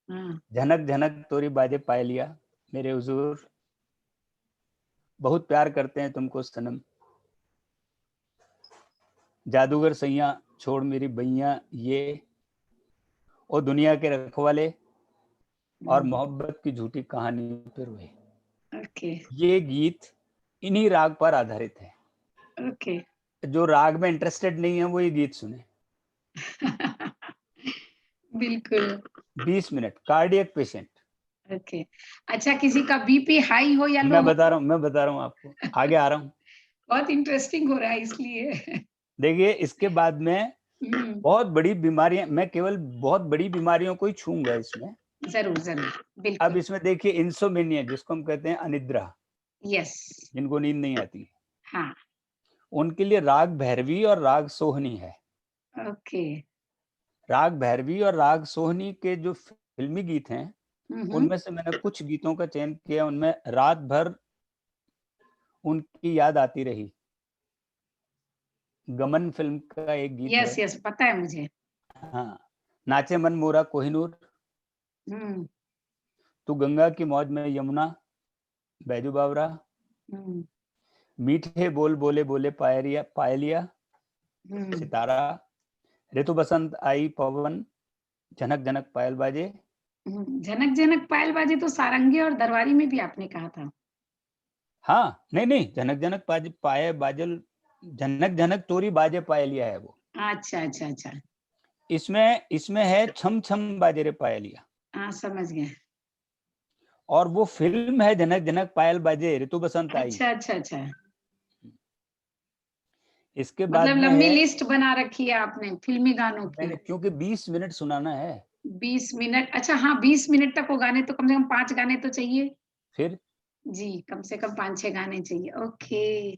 हाँ, झनक झनक तोरी बाजे पायलिया, मेरे हुजूर, बहुत प्यार करते हैं तुमको सनम, जादूगर सैया, छोड़ मेरी बैया, ये, ओ दुनिया के रखवाले, और हुँ, मोहब्बत की झूठी कहानी पे रोए। ओके, ये गीत इन्हीं राग पर आधारित है। ओके। जो राग में इंटरेस्टेड नहीं है वो ये गीत सुने। बिल्कुल, 20 मिनट, कार्डियक पेशेंट। ओके। अच्छा किसी का बीपी हाई हो या लो हो, मैं बता रहा हूँ आपको, आगे आ रहा हूँ। बहुत इंटरेस्टिंग हो रहा है इसलिए। देखिए इसके बाद में हुँ, बहुत बड़ी बीमारियां, मैं केवल बहुत बड़ी बीमारियों को ही छूंगा इसमें। ज़रूर, ज़रूर, अब बिल्कुल। इसमें देखिए इंसोमेनिया, जिसको हम कहते हैं अनिद्रा, यस, जिनको नींद नहीं आती, हाँ, उनके लिए राग भैरवी और राग सोहनी है। ओके। राग भैरवी और राग सोहनी के जो फिल्मी गीत हैं, हुँ, हुँ, उनमें से मैंने कुछ गीतों का चयन किया। उनमें रात भर उनकी याद आती रही, गमन फिल्म का एक गीत है। यस, यस, पता है मुझे। हाँ, नाचे मन मोरा कोहिनूर, हुँ, तू गंगा की मौज में यमुना, बैजू बावरा। हम्म, मीठे बोल बोले बोले पायलिया पायलिया, हम्म, सितारा। ऋतु बसंत आई पवन, झनक झनक पायल बाजे। झनक झनक पायल बाजे तो सारंगी और दरबारी में भी आपने कहा था। हाँ, नहीं नहीं, झनक झनक पाए बाजल, झनक झनक तोरी बाजे पायलिया है वो। अच्छा अच्छा अच्छा, इसमें है छम छम बाजे रे पायलिया, हाँ समझ गए। और वो फिल्म है झनक झनक पायल बाजे ऋतु बसंत आई। अच्छा अच्छा अच्छा, इसके बाद मतलब में लंबी है, लिस्ट बना रखी है आपने फिल्मी गानों की। मैंने क्योंकि 20 मिनट सुनाना है 20 मिनट, अच्छा हाँ 20 मिनट तक वो गाने, तो कम से कम 5 गाने तो चाहिए। फिर, जी, कम से कम 5-6 गाने चाहिए। ओके।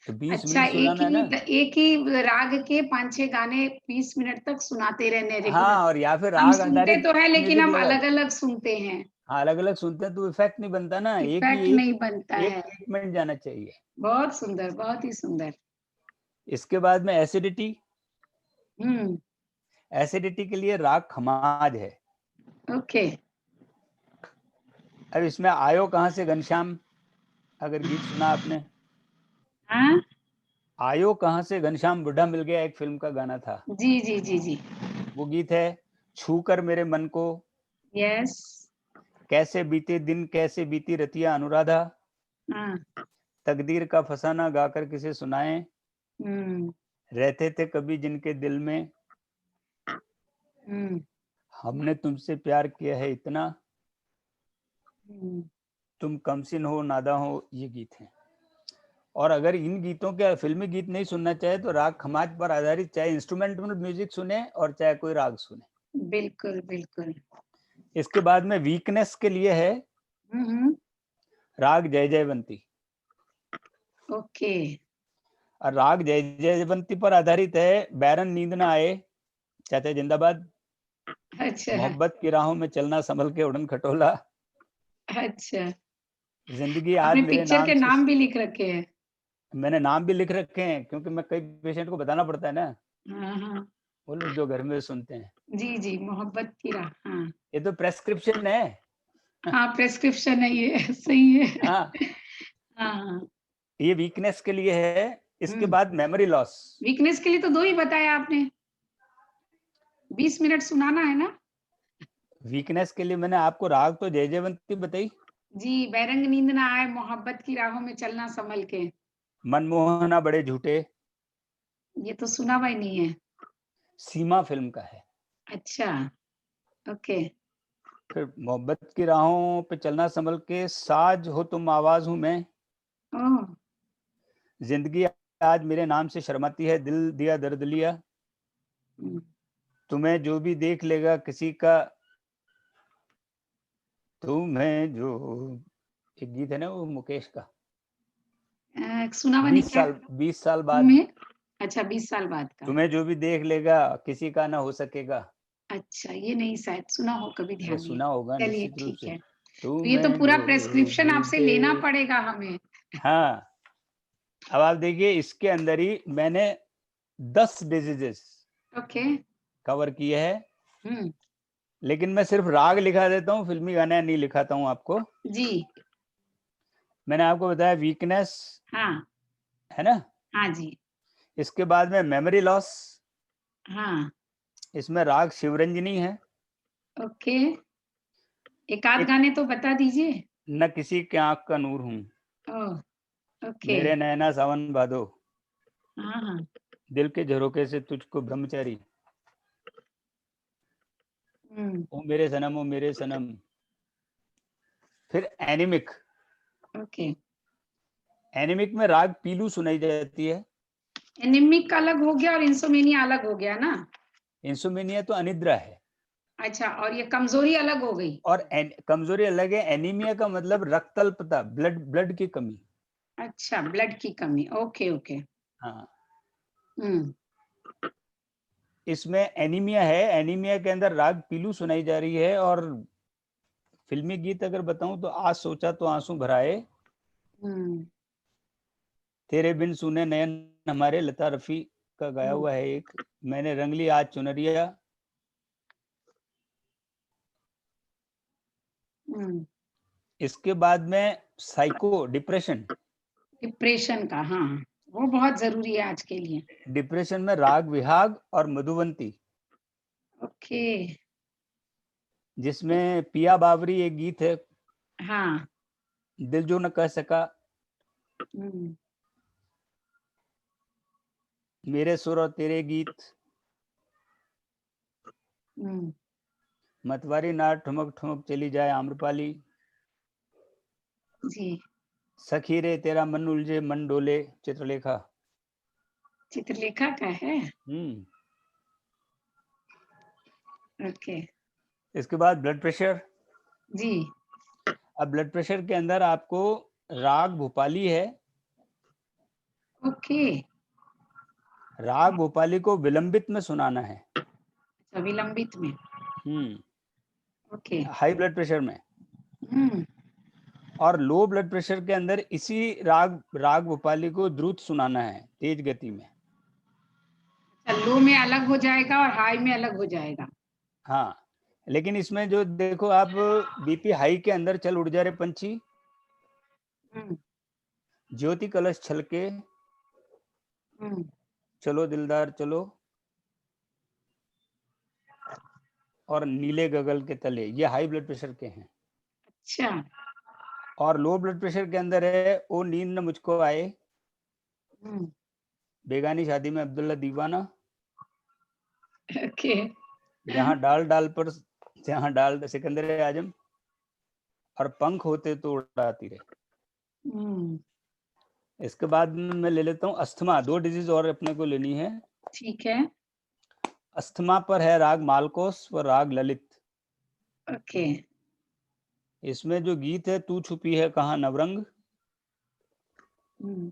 तो 20 अच्छा, मिनट सुनाना है ना। एक ही राग के 5-6 गाने 20 मिनट तक सुनाते रहने रेगुलर। हाँ, और या फिर हम राग सुनते आधारित तो है लेकिन म्यूजिक हम लगाओ। अलग-अलग सुनते हैं। हाँ, अलग अलग सुनते हैं तो इफेक्ट नहीं बनता ना, एक इफेक्ट ही एक नहीं बनता एक है। ट्रीटमेंट जाना चाहिए। बहुत सुंदर, बहुत ही सुंदर। इसके बाद में एसिडिटी। हुँ, एसिडिटी के लिए राग खमाज है। ओके। अब इसमें आयो कहाँ से घनश्याम, अगर गीत सुना आपने, हाँ? आयो कहाँ से घनश्याम बुढ़ा मिल गया, एक फिल्म का गाना था, जी, जी, जी, जी। वो गीत है। छू कर मेरे मन को, यस। कैसे बीते दिन कैसे बीती रतिया अनुराधा, हाँ, तकदीर का फसाना गाकर किसे सुनाए, हुँ, रहते थे कभी जिनके दिल में, हुँ, हमने तुमसे प्यार किया है इतना, हुँ। तुम कमसिन हो नादा हो, ये गीत हैं। और अगर इन गीतों के फिल्मी गीत नहीं सुनना चाहे तो राग खमाज पर आधारित चाहे इंस्ट्रूमेंटल म्यूजिक सुने और चाहे कोई राग सुने। बिल्कुल, बिल्कुल। इसके बाद में वीकनेस के लिए है हुँ, हुँ। राग जय जयवंती। ओके। और राग जय जयवंती पर आधारित है बैरन नींद ना आए, चाचा जिंदाबाद, अच्छा, मोहब्बत की राहों में चलना संभल के उड़न खटोला, अच्छा। जिंदगी आपने आज मेरे पिक्चर नाम के से। नाम भी लिख रखे हैं। मैंने नाम भी लिख रखे हैं क्योंकि मैं कई पेशेंट को बताना पड़ता है ना, हाँ, हाँ। वो लोग जो घर में सुनते हैं। जी, जी, मोहब्बत की राह। हाँ। ये तो प्रेस्क्रिप्शन है। हाँ, प्रिस्क्रिप्शन है ये, सही है। हाँ, हाँ, हाँ। ये वीकनेस के लिए है। इसके हुँ, बाद मेमोरी लॉस। वीकनेस के लिए तो 2 ही बताया आपने। 20 मिनट सुनाना है ना? वीकनेस के लिए मैंने आपको राग तो जय जयवंती बताई, जी, बैरंग नींद ना आए, मोहब्बत की राहों में चलना संभल के। मनमोहना बड़े झूठे, ये तो सुना हुआ ही नहीं है। सीमा फिल्म का है। अच्छा, ओके। फिर मोहब्बत की राहों पे चलना संभल के, साज हो तुम आवाज हूं मैं, ओह! जिंदगी आज मेरे नाम से शर्माती है, दिल दिया दर्द लिया, हुँ, तुम्हें जो भी देख लेगा किसी का, तुम्हें जो, एक गीत है ना वो मुकेश का, सुना हुआ नहीं 20 क्या? साल 20 साल बाद, तुम्हें अच्छा 20 साल बाद का। तुम्हें जो भी देख लेगा किसी का ना हो सकेगा। अच्छा, ये नहीं शायद सुना हो, कभी अरे ध्यान नहीं। सुना होगा चलिए निश्चित रूप ठीक से। है। तो ये तो तुम्हें पूरा जो प्रिस्क्रिप्शन भी आपसे लेना देख, पड़ेगा हमें। हाँ, अब आप देखिए इसके अंदर ही मैंने 10 डिजीजेस ओके। कवर किए हैं, हुँ, लेकिन मैं सिर्फ राग लिखा देता हूँ, फिल्मी गाने नहीं लिखाता हूँ आपको। जी। मैंने आपको बताया वीकनेस, हाँ, है ना। हाँ जी। इसके बाद में मेमोरी लॉस, हाँ, इसमें राग शिवरंजनी है। ओके। एक आध एक, गाने तो बता दीजिए। न किसी के आंख का नूर हूँ, ओह! ओके। मेरे नैना सावन भादो, हाँ, हाँ। दिल के झरोके से तुझको ब्रह्मचारी, हुँ, ओ मेरे सनम ओ मेरे सनम। फिर एनिमिक, ओके। एनिमिक में राग पीलू सुनाई जाती है। एनीमिक अलग हो गया और इंसोम्निया अलग हो गया ना? इंसोमेनिया तो अनिद्रा है, अच्छा, और ये कमज़ोरी अलग हो गई। और कमजोरी अलग है। एनीमिया का मतलब रक्तल्पता, ब्लड ब्लड की कमी। अच्छा, ब्लड की कमी। Okay, okay. हाँ, हुँ, इसमें एनीमिया है, एनीमिया के अंदर राग पीलू सुनाई जा रही है। और फिल्मी गीत अगर बताऊं तो आज सोचा तो आंसू भराए, हुँ, तेरे बिन सुने नयन हमारे, लता रफी का गाया हुँ, हुआ है एक, मैंने रंग ली आज चुनरिया, इसके बाद में साइको डिप्रेशन, डिप्रेशन का, हाँ, वो बहुत जरूरी है आज के लिए। डिप्रेशन में राग विहाग और मधुवंती, ओके। जिसमें पिया बावरी एक गीत है, हाँ। दिल जो न कह सका, हम्म, मेरे सुर और तेरे गीत, हम्म, मतवारी नाट ठुमक ठुमक चली जाए आम्रपाली, जी। सखी रे तेरा मन उलझे मन डोले, चित्रलेखा। चित्रलेखा का है। हम्म। ओके। इसके बाद ब्लड प्रेशर। जी। अब ब्लड प्रेशर के अंदर आपको राग भोपाली है, ओके। राग भोपाली को विलंबित में सुनाना है। अच्छा, विलंबित में। ओके। हाई ब्लड प्रेशर में। हम्म। और लो ब्लड प्रेशर के अंदर इसी राग भोपाली को द्रुत सुनाना है, तेज गति में। लो में अलग हो जाएगा और हाई में अलग हो जाएगा। हाँ, लेकिन इसमें जो देखो आप, बीपी हाई के अंदर चल उड़ जा रे पंछी, हम्म, ज्योति कलश छलके, हम्म, चलो दिलदार चलो, और नीले गगल के तले, ये हाई ब्लड प्रेशर के हैं। अच्छा। और लो ब्लड प्रेशर के अंदर है ओ नींद न मुझको आए, हम्म, बेगानी शादी में अब्दुल्ला दीवाना, ओके। जहां डाल सिकंदर आजम, और पंख होते तो उड़ाती रहे। हम्म, इसके बाद मैं ले लेता हूँ अस्थमा, 2 डिजीज और अपने को लेनी है। ठीक है। अस्थमा पर है राग मालकोस व राग ललित। ओके। इसमें जो गीत है, तू छुपी है कहाँ नवरंग, हम्म,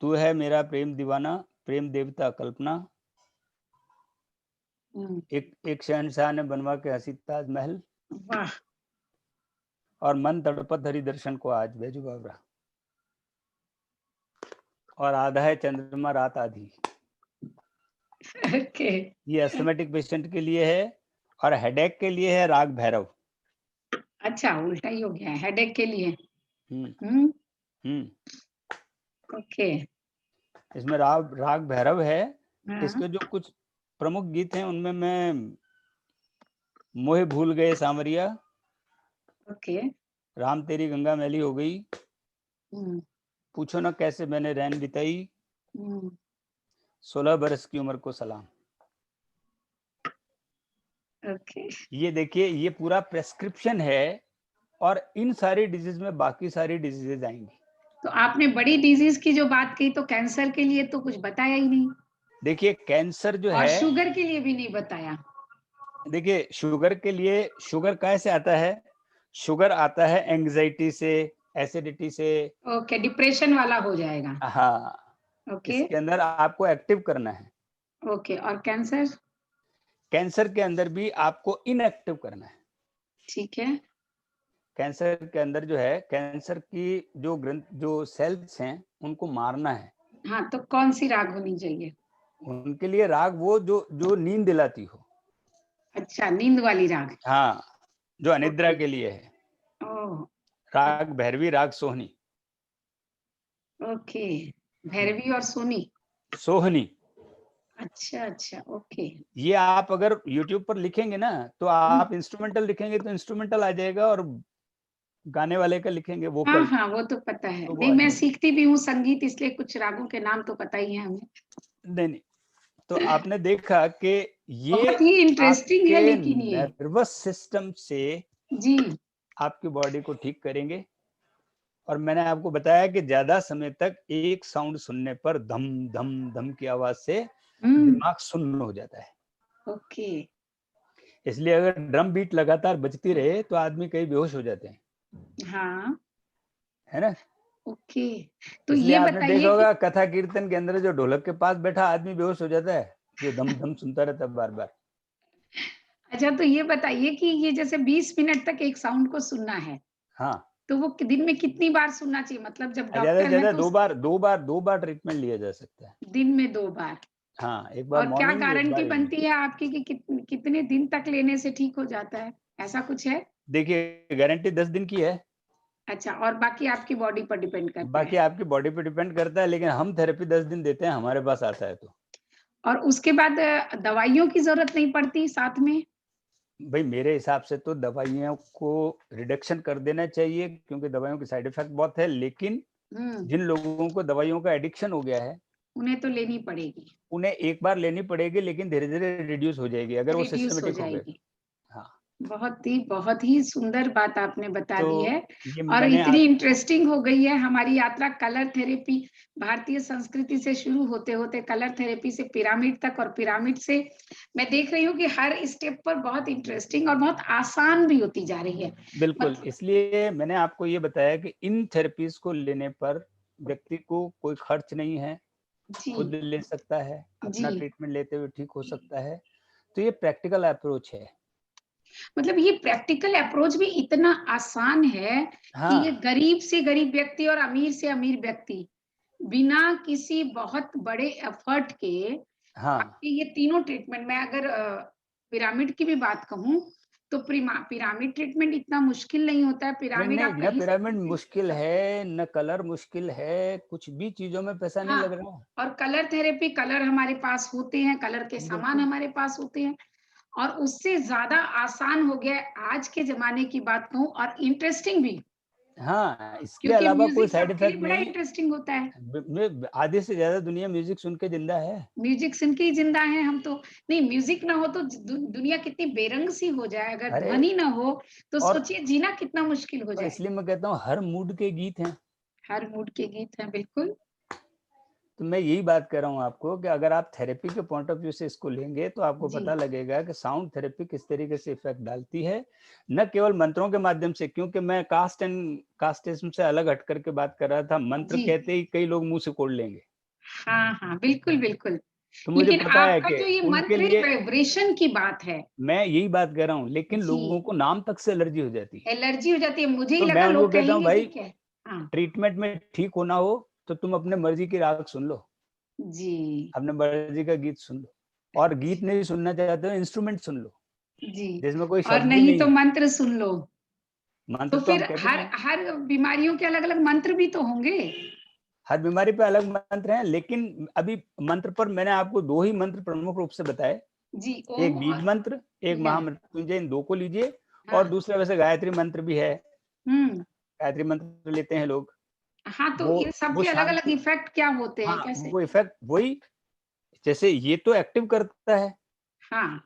तू है मेरा प्रेम दीवाना, प्रेम देवता कल्पना, हम्म, एक शहंशाह ने बनवा के हंसी ताजमहल, वाह। और मन तड़पत हरि दर्शन को आज बैजू बावरा, और आधा है चंद्रमा रात आधी। ओके। ये अस्थमेटिक पेशेंट के लिए है। और हेडेक के लिए है राग भैरव। अच्छा, उल्टा ही हो गया है हेडेक के लिए। हम्म। हम्म। हम्म। ओके। इसमें राग भैरव है। हाँ। इसके जो कुछ प्रमुख गीत हैं उनमें मैं मोहे भूल गए सांवरिया, ओके। राम तेरी गंगा मैली हो गई, हम्म, पूछो न कैसे मैंने रैन बिताई, हम्म, 16 बरस की उम्र को सलाम। ओके। ये देखिए, ये पूरा प्रेस्क्रिप्शन है, और इन सारी डिजीज में बाकी सारी डिजीजेज आएंगी। तो आपने बड़ी डिजीज की जो बात की, तो कैंसर के लिए तो कुछ बताया ही नहीं, देखिए कैंसर जो और है, शुगर के लिए भी नहीं बताया। देखिए शुगर के लिए, शुगर कैसे आता है, शुगर आता है एंग्जाइटी से, एसिडिटी से। ओके, डिप्रेशन वाला हो जाएगा। हाँ, ओके। इसके अंदर आपको एक्टिव करना है। ओके, और कैंसर? कैंसर के अंदर भी आपको इनएक्टिव करना है। ठीक है। कैंसर के अंदर जो है, कैंसर की जो सेल्स हैं उनको मारना है। हाँ, तो कौन सी राग होनी चाहिए? उनके लिए राग वो जो नींद दिलाती हो। अच्छा, नींद वाली राग। हाँ, जो अनिद्रा ओके। के लिए है, ओह। राग भैरवी, राग सोहनी। ओके। भैरवी और सोनी। सोहनी। अच्छा, अच्छा, ओके। ये आप अगर YouTube पर लिखेंगे ना, तो आप इंस्ट्रूमेंटल लिखेंगे तो इंस्ट्रूमेंटल आ जाएगा, और गाने वाले का लिखेंगे हाँ, वोकल, हाँ, वो तो पता है। तो वो नहीं, आ मैं जाएगा। सीखती भी हूँ संगीत, इसलिए कुछ रागों के नाम तो पता ही है हमें। नहीं, तो आपने देखा कि ये बहुत ही इंटरेस्टिंग है आपके लेकिन ये। नर्वस सिस्टम से जी। आपकी बॉडी को ठीक करेंगे। और मैंने आपको बताया कि ज्यादा समय तक एक साउंड सुनने पर धम धम धम की आवाज से हम्म। दिमाग सुन्न हो जाता है। ओके। इसलिए अगर ड्रम बीट लगातार बजती रहे तो आदमी कहीं बेहोश हो जाते हैं, हाँ। है ना। ओके। तो इसलिए ये आपने देखा बताइए कि, होगा कथा कीर्तन के अंदर जो ढोलक के पास बैठा आदमी बेहोश हो जाता है, जो धम धम सुनता रहता है बार बार। अच्छा, तो ये बताइए कि ये जैसे 20 मिनट तक एक साउंड को सुनना है, हाँ, तो वो दिन में कितनी बार सुनना चाहिए? मतलब जब ज्यादा से डॉक्टर है ज्यादा तो दो बार ट्रीटमेंट लिया जा सकता है। दिन में 2 बार। हाँ, एक बार और क्या मॉर्निंग, एक गारंटी बार इवनिंग। बनती है आपकी कि कितने दिन तक लेने से ठीक हो जाता है? ऐसा कुछ है? देखिए गारंटी 10 दिन की है, अच्छा, और बाकी आपकी बॉडी पर डिपेंड करता बाकी है। आपकी बॉडी पे डिपेंड करता है, लेकिन हम थेरेपी 10 दिन देते हैं, हमारे पास आता है तो। और उसके बाद दवाइयों की ज़रूरत नहीं पड़ती साथ में? भाई मेरे हिसाब से तो दवाइयों को रिडक्शन कर देना चाहिए, क्योंकि दवाइयों की साइड इफेक्ट बहुत है, लेकिन हुँ, जिन लोगों को दवाइयों का एडिक्शन हो गया है, उन्हें तो लेनी पड़ेगी, उन्हें एक बार लेनी पड़ेगी, लेकिन धीरे-धीरे रिड्यूस हो जाएगी अगर वो रिड्यूस हो सिस्टमैटिक हो गए तो। जाएगी। हाँ, बहुत ही सुंदर बात आपने बता तो दी है ये और मैंने इतनी आज इंटरेस्टिंग हो गई है हमारी यात्रा कलर थेरेपी भारतीय संस्कृति से शुरू होते-होते कलर थेरेपी से पिरामिड तक और पिरामिड से मैं देख रही हूँ कि हर स्टेप पर बहुत इंटरेस्टिंग और बहुत आसान भी होती जा रही है। बिल्कुल, मत इसलिए मैंने आपको ये बताया कि इन थेरेपीज़ को लेने पर व्यक्ति को कोई खर्च नहीं है, खुद जी, ले सकता है, जी। अपना ट्रीटमेंट लेते हुए ठीक हो सकता है। तो ये प्रैक्टिकल अप्रोच है। मतलब ये प्रैक्टिकल अप्रोच भी इतना आसान है कि ये हाँ, गरीब से गरीब व्यक्ति और अमीर से अमीर व्यक्ति बिना किसी बहुत बड़े एफर्ट के हाँ। आपके ये तीनों ट्रीटमेंट मैं अगर पिरामिड की भी बात कहूँ तो पिरामिड ट्रीटमेंट इतना मुश्किल नहीं होता है, नहीं, पिरामिड नहीं, आप न कहीं से पिरामिड भी मुश्किल है, न कलर मुश्किल है, कुछ भी चीज़ों में पैसा नहीं हाँ, लग रहा है। और कलर थेरेपी कलर हमारे पास होते हैं, कलर के सामान बिल्कुल। हमारे पास होते हैं और उससे ज़्यादा आसान हो गया है आज के ज़माने की बात कहूँ और इंटरेस्टिंग भी, हाँ, इसके क्योंकि अलावा कोई म्यूज़िक साइड सबके इफ़ेक्ट लिए बड़ा नहीं। इंटरेस्टिंग होता है। आधे से ज़्यादा दुनिया म्यूज़िक सुन के ज़िंदा है। म्यूज़िक सुन के ही ज़िंदा हैं हम तो। नहीं म्यूज़िक ना हो तो दुनिया कितनी बेरंग सी हो जाए, अगर अरे! ध्वनि ना हो, तो और सोचिए जीना कितना मुश्किल हो और जाए। इसलिए मैं कहता हूँ हर मूड के गीत हैं। हर मूड के गीत हैं, बिल्कुल। तो मैं यही बात कर रहा हूँ आपको कि अगर आप थेरेपी के पॉइंट ऑफ व्यू से इसको लेंगे तो आपको जी, पता लगेगा कि साउंड थेरेपी किस तरीके से इफेक्ट डालती है, न केवल मंत्रों के माध्यम से, क्योंकि मैं कास्टिज्म से अलग हट करके बात कर रहा था। मंत्र जी। कहते ही कई लोग मुंह से कोड़ लेंगे, हाँ, हाँ, बिल्कुल, बिल्कुल। तो मुझे लेकिन पता है आपका कि जो ये उनके मंत्र लिए वाइब्रेशन की बात है, मैं यही बात कर रहा हूँ, लेकिन लोगों जी, को नाम तक से एलर्जी हो जाती है। एलर्जी हो जाती है। मुझे ही तो मैं लगा उनको लोग कहता हूँ कहेंगे कि भाई, क्या हाँ, ट्रीटमेंट में ठीक होना हो तो तुम अपने मर्जी की राग सुन लो, जी। अपने मर्जी का गीत सुन लो, और गीत नहीं सुनना चाहते हो इंस्ट्रूमेंट सुन लो, जी, जिसमें कोई और शब्द ही नहीं नहीं तो है। मंत्र सुन लो। तो मंत्र तो हम फिर कहते हर नहीं हैं। हर बीमारियों के अलग-अलग मंत्र भी तो होंगे? हर बीमारी पे अलग मंत्र हैं, लेकिन अभी मंत्र पर मैंने आपको 2 ही मंत्र प्रमुख रूप से बताए। जी, ओम एक बीज और मंत्र, एक है, महामृत्युंजय, इन 2 को लीजिए, और हाँ, दूसरा वैसे गायत्री मंत्र भी है, हुँ। गायत्री मंत्र लेते हैं लोग। हाँ, तो वो इन सब वो के अलग-अलग शांति, इफ़ेक्ट क्या होते हैं? हाँ, कैसे? वो इफ़ेक्ट वही, जैसे ये तो एक्टिव करता है, हाँ,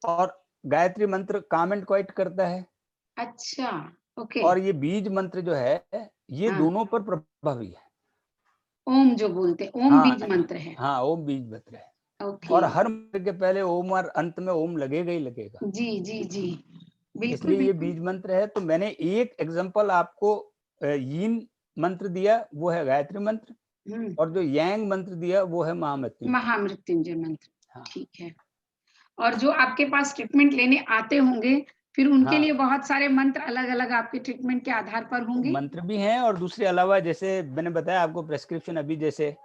और गायत्री मंत्र काम एंड क्वाइट करता है, अच्छा, ओके, और ये बीज मंत्र जो है, ये हाँ, दोनों पर प्रभावी है। ओम जो बोलते हैं, ओम हाँ, बीज मंत्र है। हाँ, ओम बीज मंत्र है, ओके, और हर मंत्र के पहले ओम और अंत में ओम लगेगा ही लगेगा। जी, जी, जी। बिल्कुल, इसलिए ये बिल्कुल। बीज मंत्र है। तो मैंने एक एग्जांपल आपको यीन मंत्र दिया, वो है गायत्री मंत्र, हुँ, और जो यांग मंत्र दिया वो है महामृत्युंजय। महामृत्युंजय मंत्र, हाँ, ठीक है। और जो आपके पास ट्रीटमेंट लेने आते होंगे, फिर उनके हाँ, लिए बहुत सारे मंत्र अलग-अलग आपके ट्रीटमेंट के आधार पर तो होंगे? मंत्र भी हैं, और दूसरे अलावा जैसे मैंने बताया आपको प्रेस्क्रिप्शन अभी जैसे,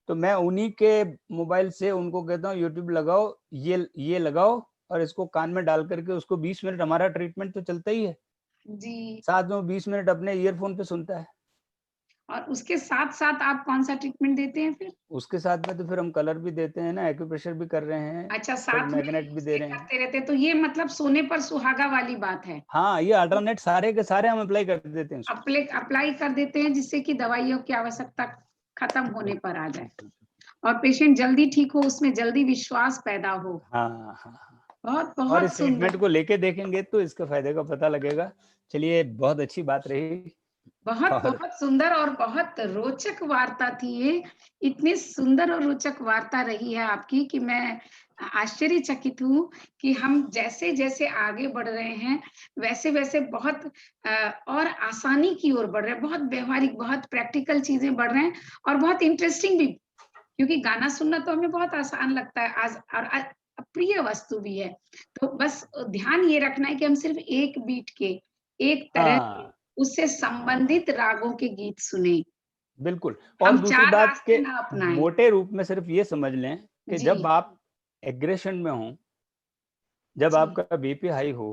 तो मैं उन्हीं के मोबाइल से उनको कहता हूँ यूट्यूब लगाओ, ये लगाओ, और इसको कान में डाल करके उसको 20 मिनट, हमारा ट्रीटमेंट तो चलता ही है, जी, साथ में 20 मिनट अपने ईयरफ़ोन पे सुनता है। और उसके साथ-साथ आप कौन-सा ट्रीटमेंट देते हैं फिर? उसके साथ में तो फिर हम कलर भी देते हैं ना, एक्यूप्रेशर भी कर रहे हैं, अच्छा, फिर साथ में मैग्नेट भी दे इसके रहे हैं। करते रहते हैं, तो ये मतलब सोने पर सुहागा वाली बात है। हाँ, ये अल्टरनेट सारे के सारे हम अप्लाई कर देते हैं उसको। अप्लाई कर देते हैं जिससे कि दवाइयों की आवश्यकता खत्म होने बिल्कुल, पर आ जाए बिल्कुल। और पेशेंट जल्दी ठीक हो, उसमें जल्दी विश्वास पैदा हो। हाँ, हाँ, हाँ। बहुत, और बहुत इस ट्रीटमेंट सुंदर। को लेके देखेंगे तो इसके फ़ायदे का पता लगेगा। चलिए, बहुत अच्छी बात रही, बहुत, और बहुत सुंदर और बहुत रोचक वार्ता थी ये। इतनी सुंदर और रोचक वार्ता रही है आपकी कि मैं आश्चर्यचकित हूँ कि हम जैसे-जैसे आगे बढ़ रहे हैं, वैसे-वैसे बहुत और आसानी की ओर बढ़ रहे हैं, बहुत व्यावहारिक, बहुत प्रैक्टिकल चीज़ें बढ़ रहे हैं और बहुत इंटरेस्टिंग भी, क्योंकि गाना सुनना तो हमें बहुत आसान लगता है आज और प्रिय वस्तु भी है। तो बस ध्यान ये रखना है कि हम सिर्फ़ एक बीट के, एक तरह के, हाँ, उससे संबंधित रागों के गीत सुनें। बिल्कुल। और हम दूसरी 4 बात के रास्ते ना अपनाएँ। मोटे रूप में सिर्फ़ ये समझ लें कि जी, जब आप एग्रेशन में हों, जब जी, आपका बीपी हाई हो,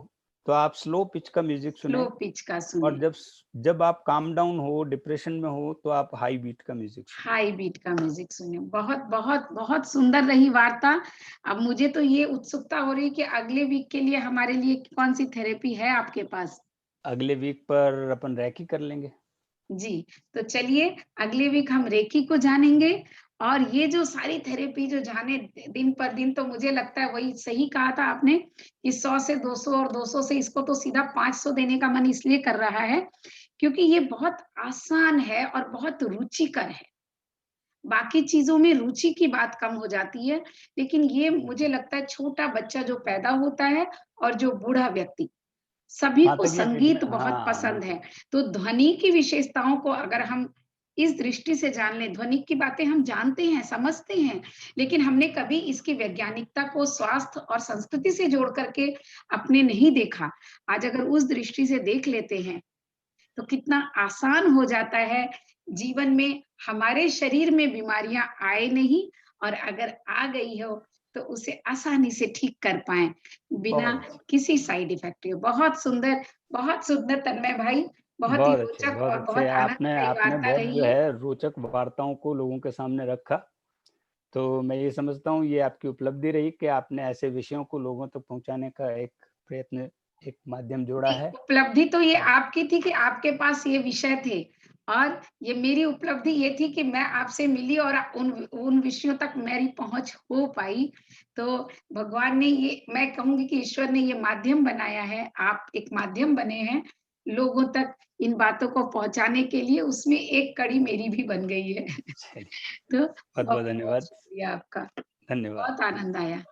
तो आप स्लो पिच का म्यूजिक स्लो सुने, पिच का और सुने, जब आप काम डाउन हो, डिप्रेशन में हो, तो आप हाई बीट का म्यूजिक सुने। हाई बीट का म्यूजिक सुने। बहुत बहुत बहुत सुंदर रही वार्ता। अब मुझे तो ये उत्सुकता हो रही है कि अगले वीक के लिए हमारे लिए कौन सी थेरेपी है आपके पास? अगले वीक पर अपन रैकी कर लेंगे। जी, तो चलिए अगले वीक हम रेकी को जानेंगे, और ये जो सारी थेरेपी जो जाने दिन पर दिन, तो मुझे लगता है वही सही कहा था आपने कि 100 से 200 और 200 से इसको तो सीधा 500 देने का मन इसलिए कर रहा है, क्योंकि ये बहुत आसान है और बहुत रुचिकर है। बाकी चीज़ों में रुचि की बात कम हो जाती है, लेकिन ये मुझे लगता है छोटा बच्चा जो पैदा होता है और जो बूढ़ा व्यक्ति, सभी हाँ, को तक ये संगीत ट्रीटमेंट, बहुत हाँ, पसंद बिल्कुल। है। तो ध्वनि की विशेषताओं को अगर हम इस दृष्टि से जान लें, ध्वनि की बातें हम जानते हैं, समझते हैं, लेकिन हमने कभी इसकी वैज्ञानिकता को स्वास्थ्य और संस्कृति से जोड़ करके आपने नहीं देखा। आज अगर उस दृष्टि से देख लेते हैं, तो कितना आसान हो जाता है जीवन में, हमारे शरीर में बीमारियां आए नहीं, और अगर आ गई हो तो उसे आसानी से ठीक कर पाएं बिना बहुत अच्छे, किसी साइड इफेक्ट के। बहुत सुंदर तन्मय भाई, बहुत ही बहुत अच्छे, रोचक बहुत और अच्छे। बहुत आपने आनंददायी आपने वार्ता बहुत रही जो है। है रोचक वार्ताओं को लोगों के सामने रखा। तो मैं ये समझता हूँ ये आपकी उपलब्धि रही कि आपने ऐसे विषयों को लोगों तक पहुँचाने का एक प्रयत्न, एक माध्यम जोड़ा नहीं, है। उपलब्धि तो ये और आपकी थी कि आपके पास ये विषय थे, और ये मेरी उपलब्धि ये थी कि मैं आपसे मिली और उन उन विषयों तक मेरी पहुँच हो पाई। तो भगवान ने ये, मैं कहूँगी कि ईश्वर ने ये माध्यम बनाया है, आप एक माध्यम बने हैं लोगों तक इन बातों को पहुँचाने के लिए, उसमें एक कड़ी मेरी भी बन गई है। चलिए, तो बहुत-बहुत बहुत-बहुत धन्यवाद। शुक्रिया आपका, धन्यवाद। बहुत आनंद आया।